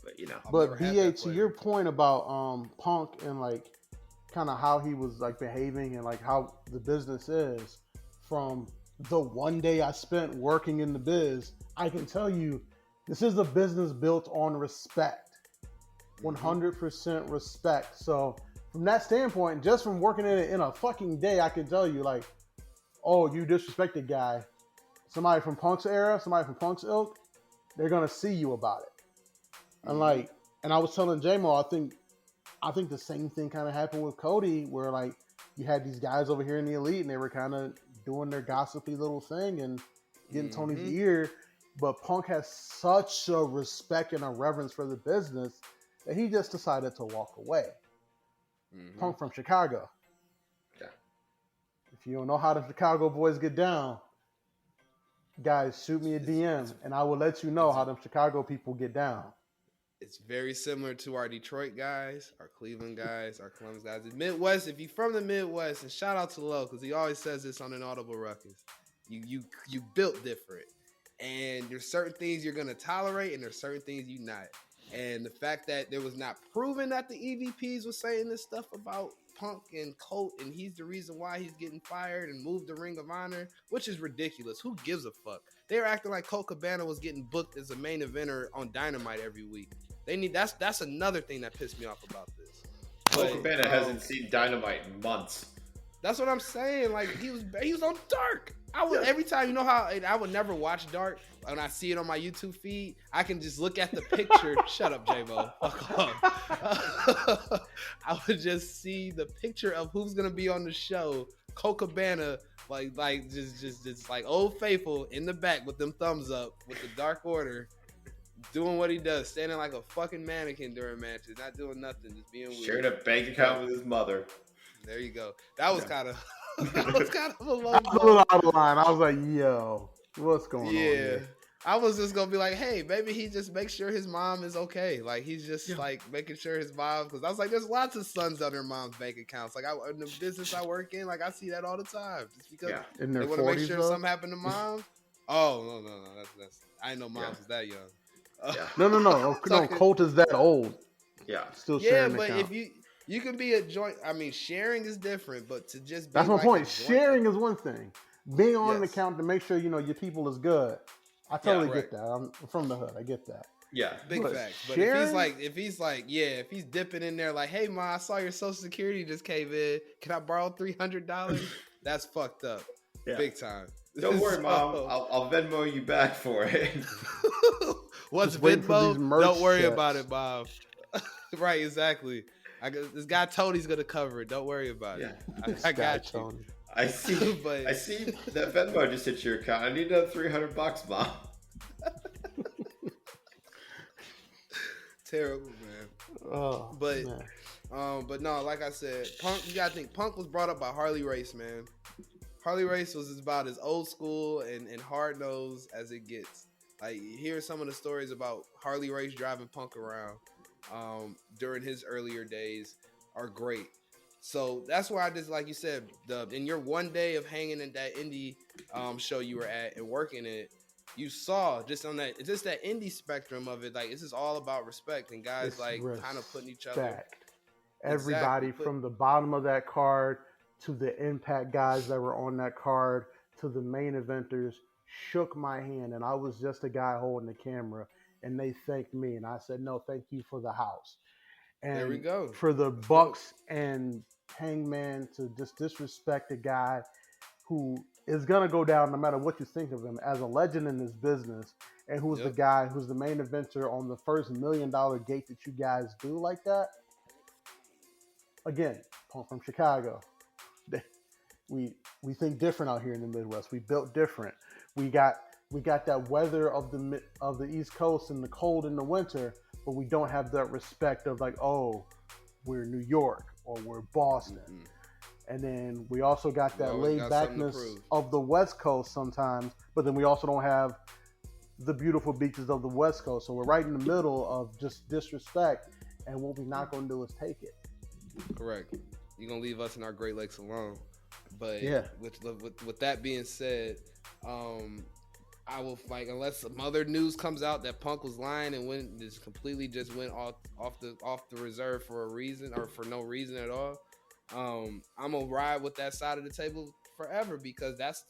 But you know. But BA, to your point about Punk and like kind of how he was like behaving and like how the business is, from the one day I spent working in the biz, I can tell you this is a business built on respect. 100% respect. So from that standpoint, just from working in it in a fucking day, I can tell you like, oh, you disrespected guy. Somebody from Punk's era, somebody from Punk's ilk, they're gonna see you about it. And like, and I was telling J-Mo, I think the same thing kind of happened with Cody, where like you had these guys over here in the elite and they were kind of doing their gossipy little thing and getting Tony's ear. But Punk has such a respect and a reverence for the business that he just decided to walk away. Punk from Chicago. Yeah. If you don't know how the Chicago boys get down, guys, shoot me a DM and I will let you know how them Chicago people get down. It's very similar to our Detroit guys, our Cleveland guys, our Columbus guys. The Midwest, if you're from the Midwest, and shout out to Lo, because he always says this on Inaudible Ruckus, you built different. And there's certain things you're going to tolerate, and there's certain things you're not. And the fact that there was not proven that the EVPs was saying this stuff about Punk and Colt, and he's the reason why he's getting fired and moved to Ring of Honor, which is ridiculous. Who gives a fuck? They were acting like Colt Cabana was getting booked as a main eventer on Dynamite every week. That's another thing that pissed me off about this. Colt Cabana hasn't seen Dynamite in months. That's what I'm saying. Like he was on Dark. Every time, you know how I would never watch Dark. When I see it on my YouTube feed, I can just look at the picture. Shut up, J-Mo. Fuck off. I would just see the picture of who's gonna be on the show. Colt Cabana, like just like Old Faithful in the back with them thumbs up with the Dark Order, doing what he does, standing like a fucking mannequin during matches, not doing nothing, just being weird. Sharing a bank account with his mother. There you go. That was kind of a low I was a little out of line. I was like, yo, what's going on here? I was just gonna be like, hey, maybe he just makes sure his mom is okay. Like he's just like making sure his mom, because I was like, there's lots of sons on their mom's bank accounts. Like in the business I work in, like I see that all the time. Just because they want to make sure something happened to mom. Oh no, that's I didn't know moms was that young. No, Colt is that old. Yeah, still sharing. But if you can be a joint. I mean, sharing is different, but to just be that's like my point. Sharing is one thing. Being on an account to make sure your people is good. I totally get that. I'm from the hood. I get that. Yeah, big facts. But if he's dipping in there like, hey, ma, I saw your Social Security just came in. Can I borrow $300? That's fucked up. Yeah. Big time. Don't worry, Mom. I'll Venmo you back for it. What's Venmo? Don't worry about it, Bob. Right, exactly. This guy Tony's gonna cover it. Don't worry about it. I got you. Tony. I see that Venmo just hit your account. I need another $300, Mom. Terrible, man. But no, like I said, Punk. You gotta think Punk was brought up by Harley Race, man. Harley Race was about as old school and hard nosed as it gets. Like, you hear some of the stories about Harley Race driving Punk around during his earlier days are great. So that's why I just, like you said, in your one day of hanging in that indie show you were at and working it, you saw just that indie spectrum of it. Like, this is all about respect and guys It's like kind of putting each other. respect. Everybody from the bottom of that card to the Impact guys that were on that card to the main eventers shook my hand, and I was just a guy holding the camera, and they thanked me, and I said, "No, thank you for the house." And there we go. For the Bucks and Hangman to just disrespect a guy who is gonna go down no matter what you think of him as a legend in this business, and who's the guy who's the main eventer on the first $1 million gate that you guys do like that. Again, Punk from Chicago. We think different out here in the Midwest. We built different. We got that weather of the East Coast and the cold in the winter, but we don't have that respect of like, oh, we're New York or we're Boston. Mm-hmm. And then we also got that laid backness of the West Coast sometimes, but then we also don't have the beautiful beaches of the West Coast. So we're right in the middle of just disrespect, and what we're not going to do is take it. Correct. You're going to leave us in our Great Lakes alone. But yeah, with that being said, I will, like, unless some other news comes out that Punk was lying and went off the reserve for a reason or for no reason at all, I'm gonna ride with that side of the table forever, because that's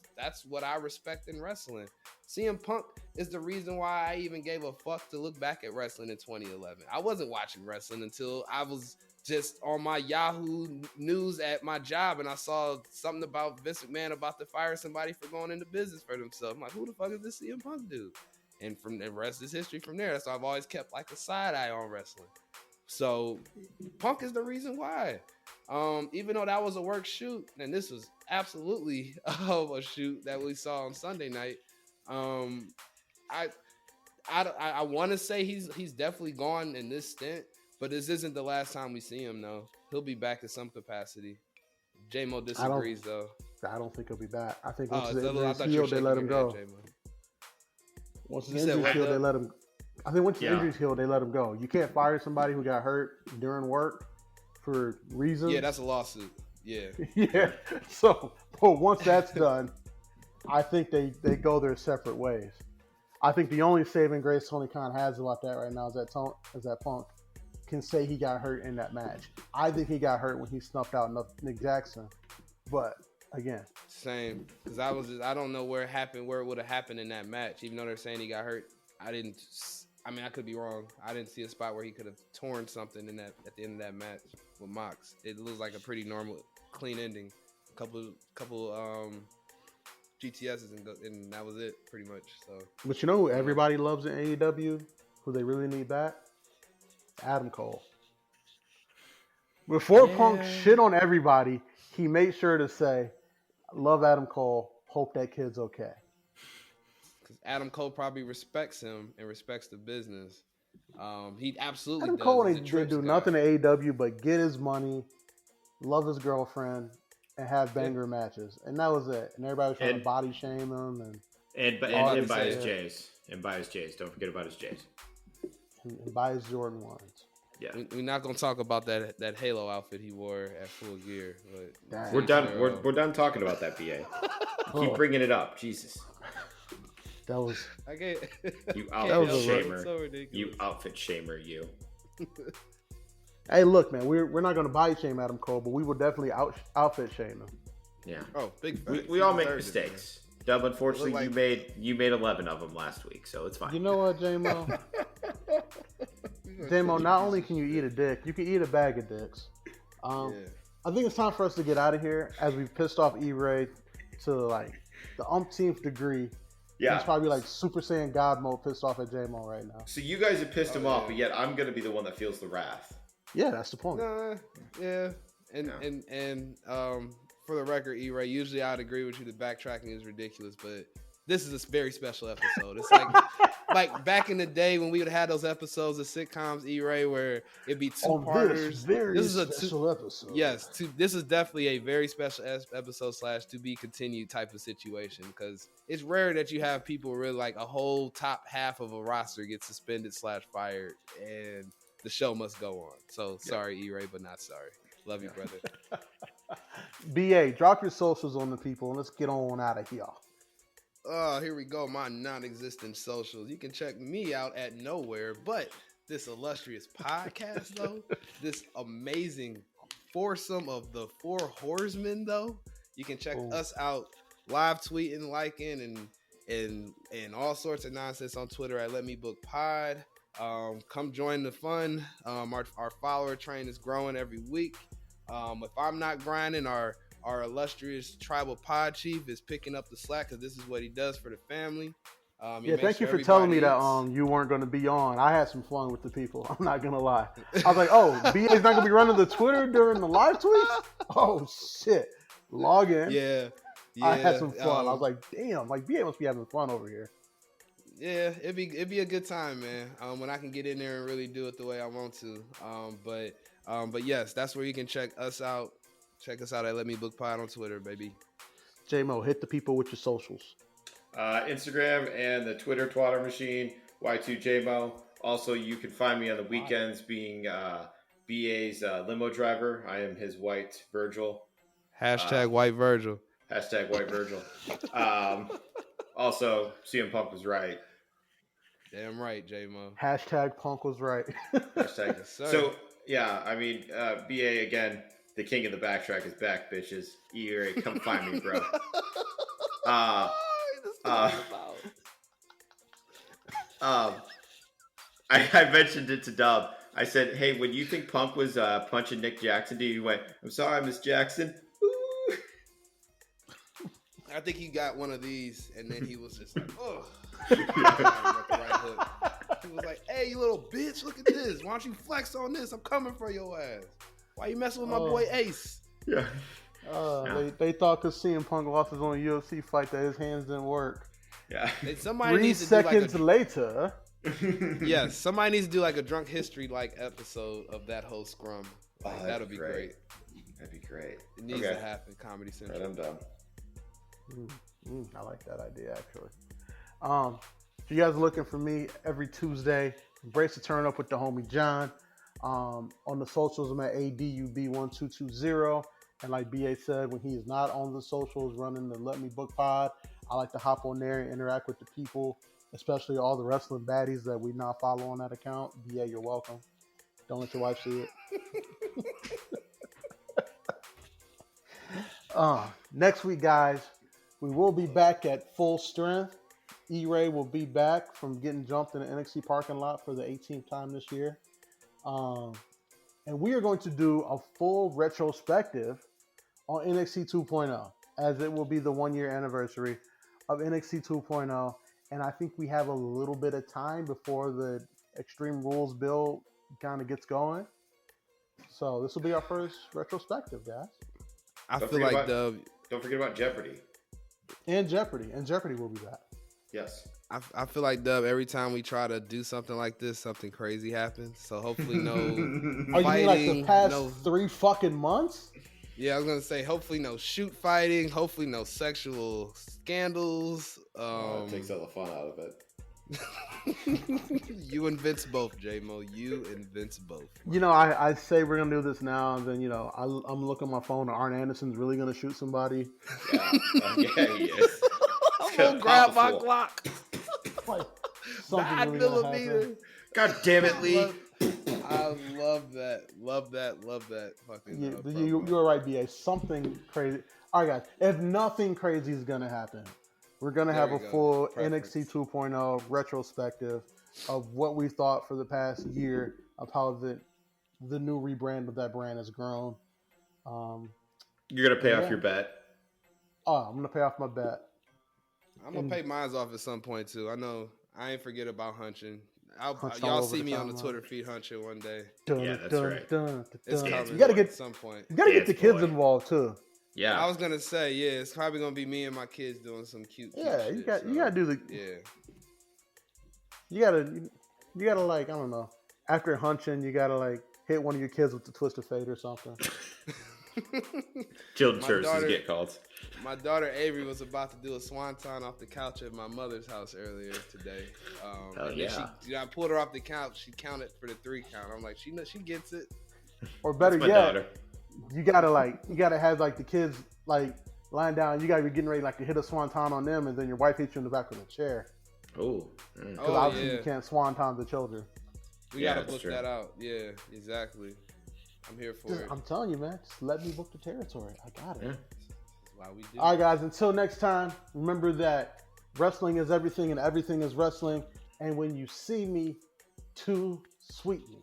what I respect in wrestling. CM Punk is the reason why I even gave a fuck to look back at wrestling in 2011. I wasn't watching wrestling until I was just on my Yahoo News at my job, and I saw something about Vince McMahon about to fire somebody for going into business for themselves. I'm like, who the fuck is this CM Punk dude? And from the rest is history from there. So I've always kept like a side eye on wrestling. So Punk is the reason why. Even though that was a work shoot, and this was absolutely a shoot that we saw on Sunday night, I want to say he's definitely gone in this stint, but this isn't the last time we see him. No, he'll be back in some capacity. J-Mo disagrees though. I don't think he'll be back. I think once his injury's healed, they let him go. Once his injury's healed, they let him. I think once his injury's healed, they let him go. You can't fire somebody who got hurt during work for reasons. Yeah, that's a lawsuit. Yeah. Yeah. So, but once that's done, I think they go their separate ways. I think the only saving grace Tony Khan has about that right now is that Punk can say he got hurt in that match. I think he got hurt when he snuffed out Nick Jackson. But again, same, because I don't know where it would have happened in that match. Even though they're saying he got hurt, I could be wrong. I didn't see a spot where he could have torn something in that at the end of that match with Mox. It looks like a pretty normal, clean ending. Couple GTSs and that was it pretty much. So, but you know who everybody loves in AEW, who they really need back? Adam Cole. Before Punk shit on everybody, he made sure to say, "Love Adam Cole. Hope that kid's okay." Because Adam Cole probably respects him and respects the business. He absolutely Adam does. Cole ain't do nothing to AEW but get his money, love his girlfriend, and have banger matches, and that was it. And everybody was trying to body shame him and buy his J's. And buy his J's. Don't forget about his J's. And buy his Jordan ones. Yeah, we're not gonna talk about that Halo outfit he wore at Full Gear. But we're done. We're done talking about that. BA. Keep bringing it up, Jesus. That was. You outfit shamer. So you outfit shamer. You. Hey, look, man. We're not gonna body shame Adam Cole, but we will definitely outfit shame him. Yeah. Oh, big. We all make mistakes. Dub, unfortunately, you made 11 of them last week, so it's fine. You know what, J-Mo? J-Mo, not only can you eat a dick, you can eat a bag of dicks. I think it's time for us to get out of here, as we've pissed off E-Ray to like the umpteenth degree. Yeah. He's probably like Super Saiyan God mode pissed off at J-Mo right now. So you guys have pissed him off, but yet I'm going to be the one that feels the wrath. Yeah, that's the point. And for the record, E-Ray, usually I'd agree with you that backtracking is ridiculous, but this is a very special episode. It's like back in the day when we would have those episodes of sitcoms, E-Ray, where it'd be two-parters. This is a special episode. Yes, this is definitely a very special episode / to be continued type of situation, because it's rare that you have people really like a whole top half of a roster get suspended / fired, and the show must go on. So sorry, E-Ray, but not sorry. Love you, brother. BA, drop your socials on the people and let's get on out of here. Oh, here we go. My non-existent socials. You can check me out at nowhere, but this illustrious podcast, though, this amazing foursome of the four horsemen, though, you can check us out live tweeting, liking, and all sorts of nonsense on Twitter at Let Me Book Pod. Come join the fun. Our follower train is growing every week. If I'm not grinding, our illustrious tribal pod chief is picking up the slack because this is what he does for the family. Thank you for telling me that you weren't going to be on. I had some fun with the people. I'm not going to lie. I was like, oh, BA's not going to be running the Twitter during the live tweets? Oh, shit. Log in. Yeah. I had some fun. I was like, damn, like BA must be having fun over here. Yeah, it'd be a good time, man. When I can get in there and really do it the way I want to. But yes, that's where you can check us out. Check us out at Let Me Book Pod on Twitter, baby. J-Mo, hit the people with your socials. Instagram and the Twitter twatter machine, Y2JMO. Also, you can find me on the weekends being BA's limo driver. I am his white Virgil. Hashtag white Virgil. Hashtag white Virgil. Also, CM Punk was right. Damn right, J-Mo. Hashtag Punk was right. Hashtag. So, yeah, I mean, BA, again, the king of the backtrack is back, bitches. E-Ray, come find me, bro. I mentioned it to Dub. I said, hey, when you think Punk was punching Nick Jackson, he went, I'm sorry, Miss Jackson. Ooh. I think he got one of these, and then he was just like, oh. He was like, hey, you little bitch, look at this. Why don't you flex on this? I'm coming for your ass. Why you messing with my boy Ace? Yeah. They thought because CM Punk lost his own UFC fight that his hands didn't work. Yeah. Somebody 3 needs to seconds do later. Yes, somebody needs to do like a drunk history like episode of that whole scrum. Like, that'll be great. That'd be great. It needs to happen. Comedy Central. Right, I'm done. I like that idea actually. If you guys are looking for me every Tuesday, embrace the turn up with the homie John. On the socials, I'm at ADUB1220. And like BA said, when he is not on the socials running the Let Me Book Pod, I like to hop on there and interact with the people, especially all the wrestling baddies that we now follow on that account. BA, you're welcome. Don't let your wife see it. Next week, guys, we will be back at full strength. E-Ray will be back from getting jumped in the NXT parking lot for the 18th time this year. And we are going to do a full retrospective on NXT 2.0, as it will be the 1-year anniversary of NXT 2.0. And I think we have a little bit of time before the Extreme Rules bill kind of gets going. So this will be our first retrospective, guys. I feel like don't forget about Jeopardy. And Jeopardy will be back. Yes. I feel like, Dub, every time we try to do something like this, something crazy happens. So hopefully no Oh, fighting. you mean like the past 3 fucking months? Yeah, I was going to say, hopefully no shoot fighting. Hopefully no sexual scandals. It takes all the fun out of it. You and Vince both, J-Mo. You and Vince both. You know, I say we're going to do this now, and then, you know, I'm looking at my phone, and Arn Anderson's really going to shoot somebody. Yeah, he is. I'm going to grab my Glock. Like, 9 millimeter. God damn it, Lee. I love that. Love that. Fucking. You were right, BA. Something crazy. All right, guys. If nothing crazy is going to happen, we're going to have a full NXT 2.0 retrospective of what we thought for the past year of how the new rebrand of that brand has grown. You're going to pay off your bet. Oh, I'm going to pay off my bet. I'm going to pay mine off at some point, too. I know. I ain't forget about hunching. Hunch y'all all see over me the on the timeline. Twitter feed hunching one day. Yeah, that's right. It's coming You gotta get at some point. You gotta get the kids involved too. Yeah. I was gonna say, yeah, it's probably gonna be me and my kids doing some cute. Yeah, shit, you gotta do the. Yeah. You gotta like, I don't know. After hunching, you gotta like hit one of your kids with the twist of fate or something. Children's services get called. My daughter Avery was about to do a swanton off the couch at my mother's house earlier today. I pulled her off the couch. She counted for the 3 count. I'm like, she gets it. Or better That's my yet, daughter. you gotta have like the kids like lying down. You gotta be getting ready like to hit a swanton on them, and then your wife hits you in the back with a chair. Oh. Because obviously you can't swanton the children. We gotta book that out. Yeah, exactly. I'm here for it. I'm telling you, man. Just let me book the territory. I got it. Yeah. That's why we do. All right, guys. Until next time, remember that wrestling is everything and everything is wrestling. And when you see me, too sweet me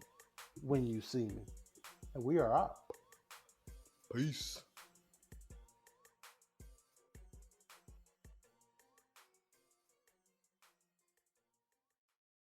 when you see me. And we are out. Peace.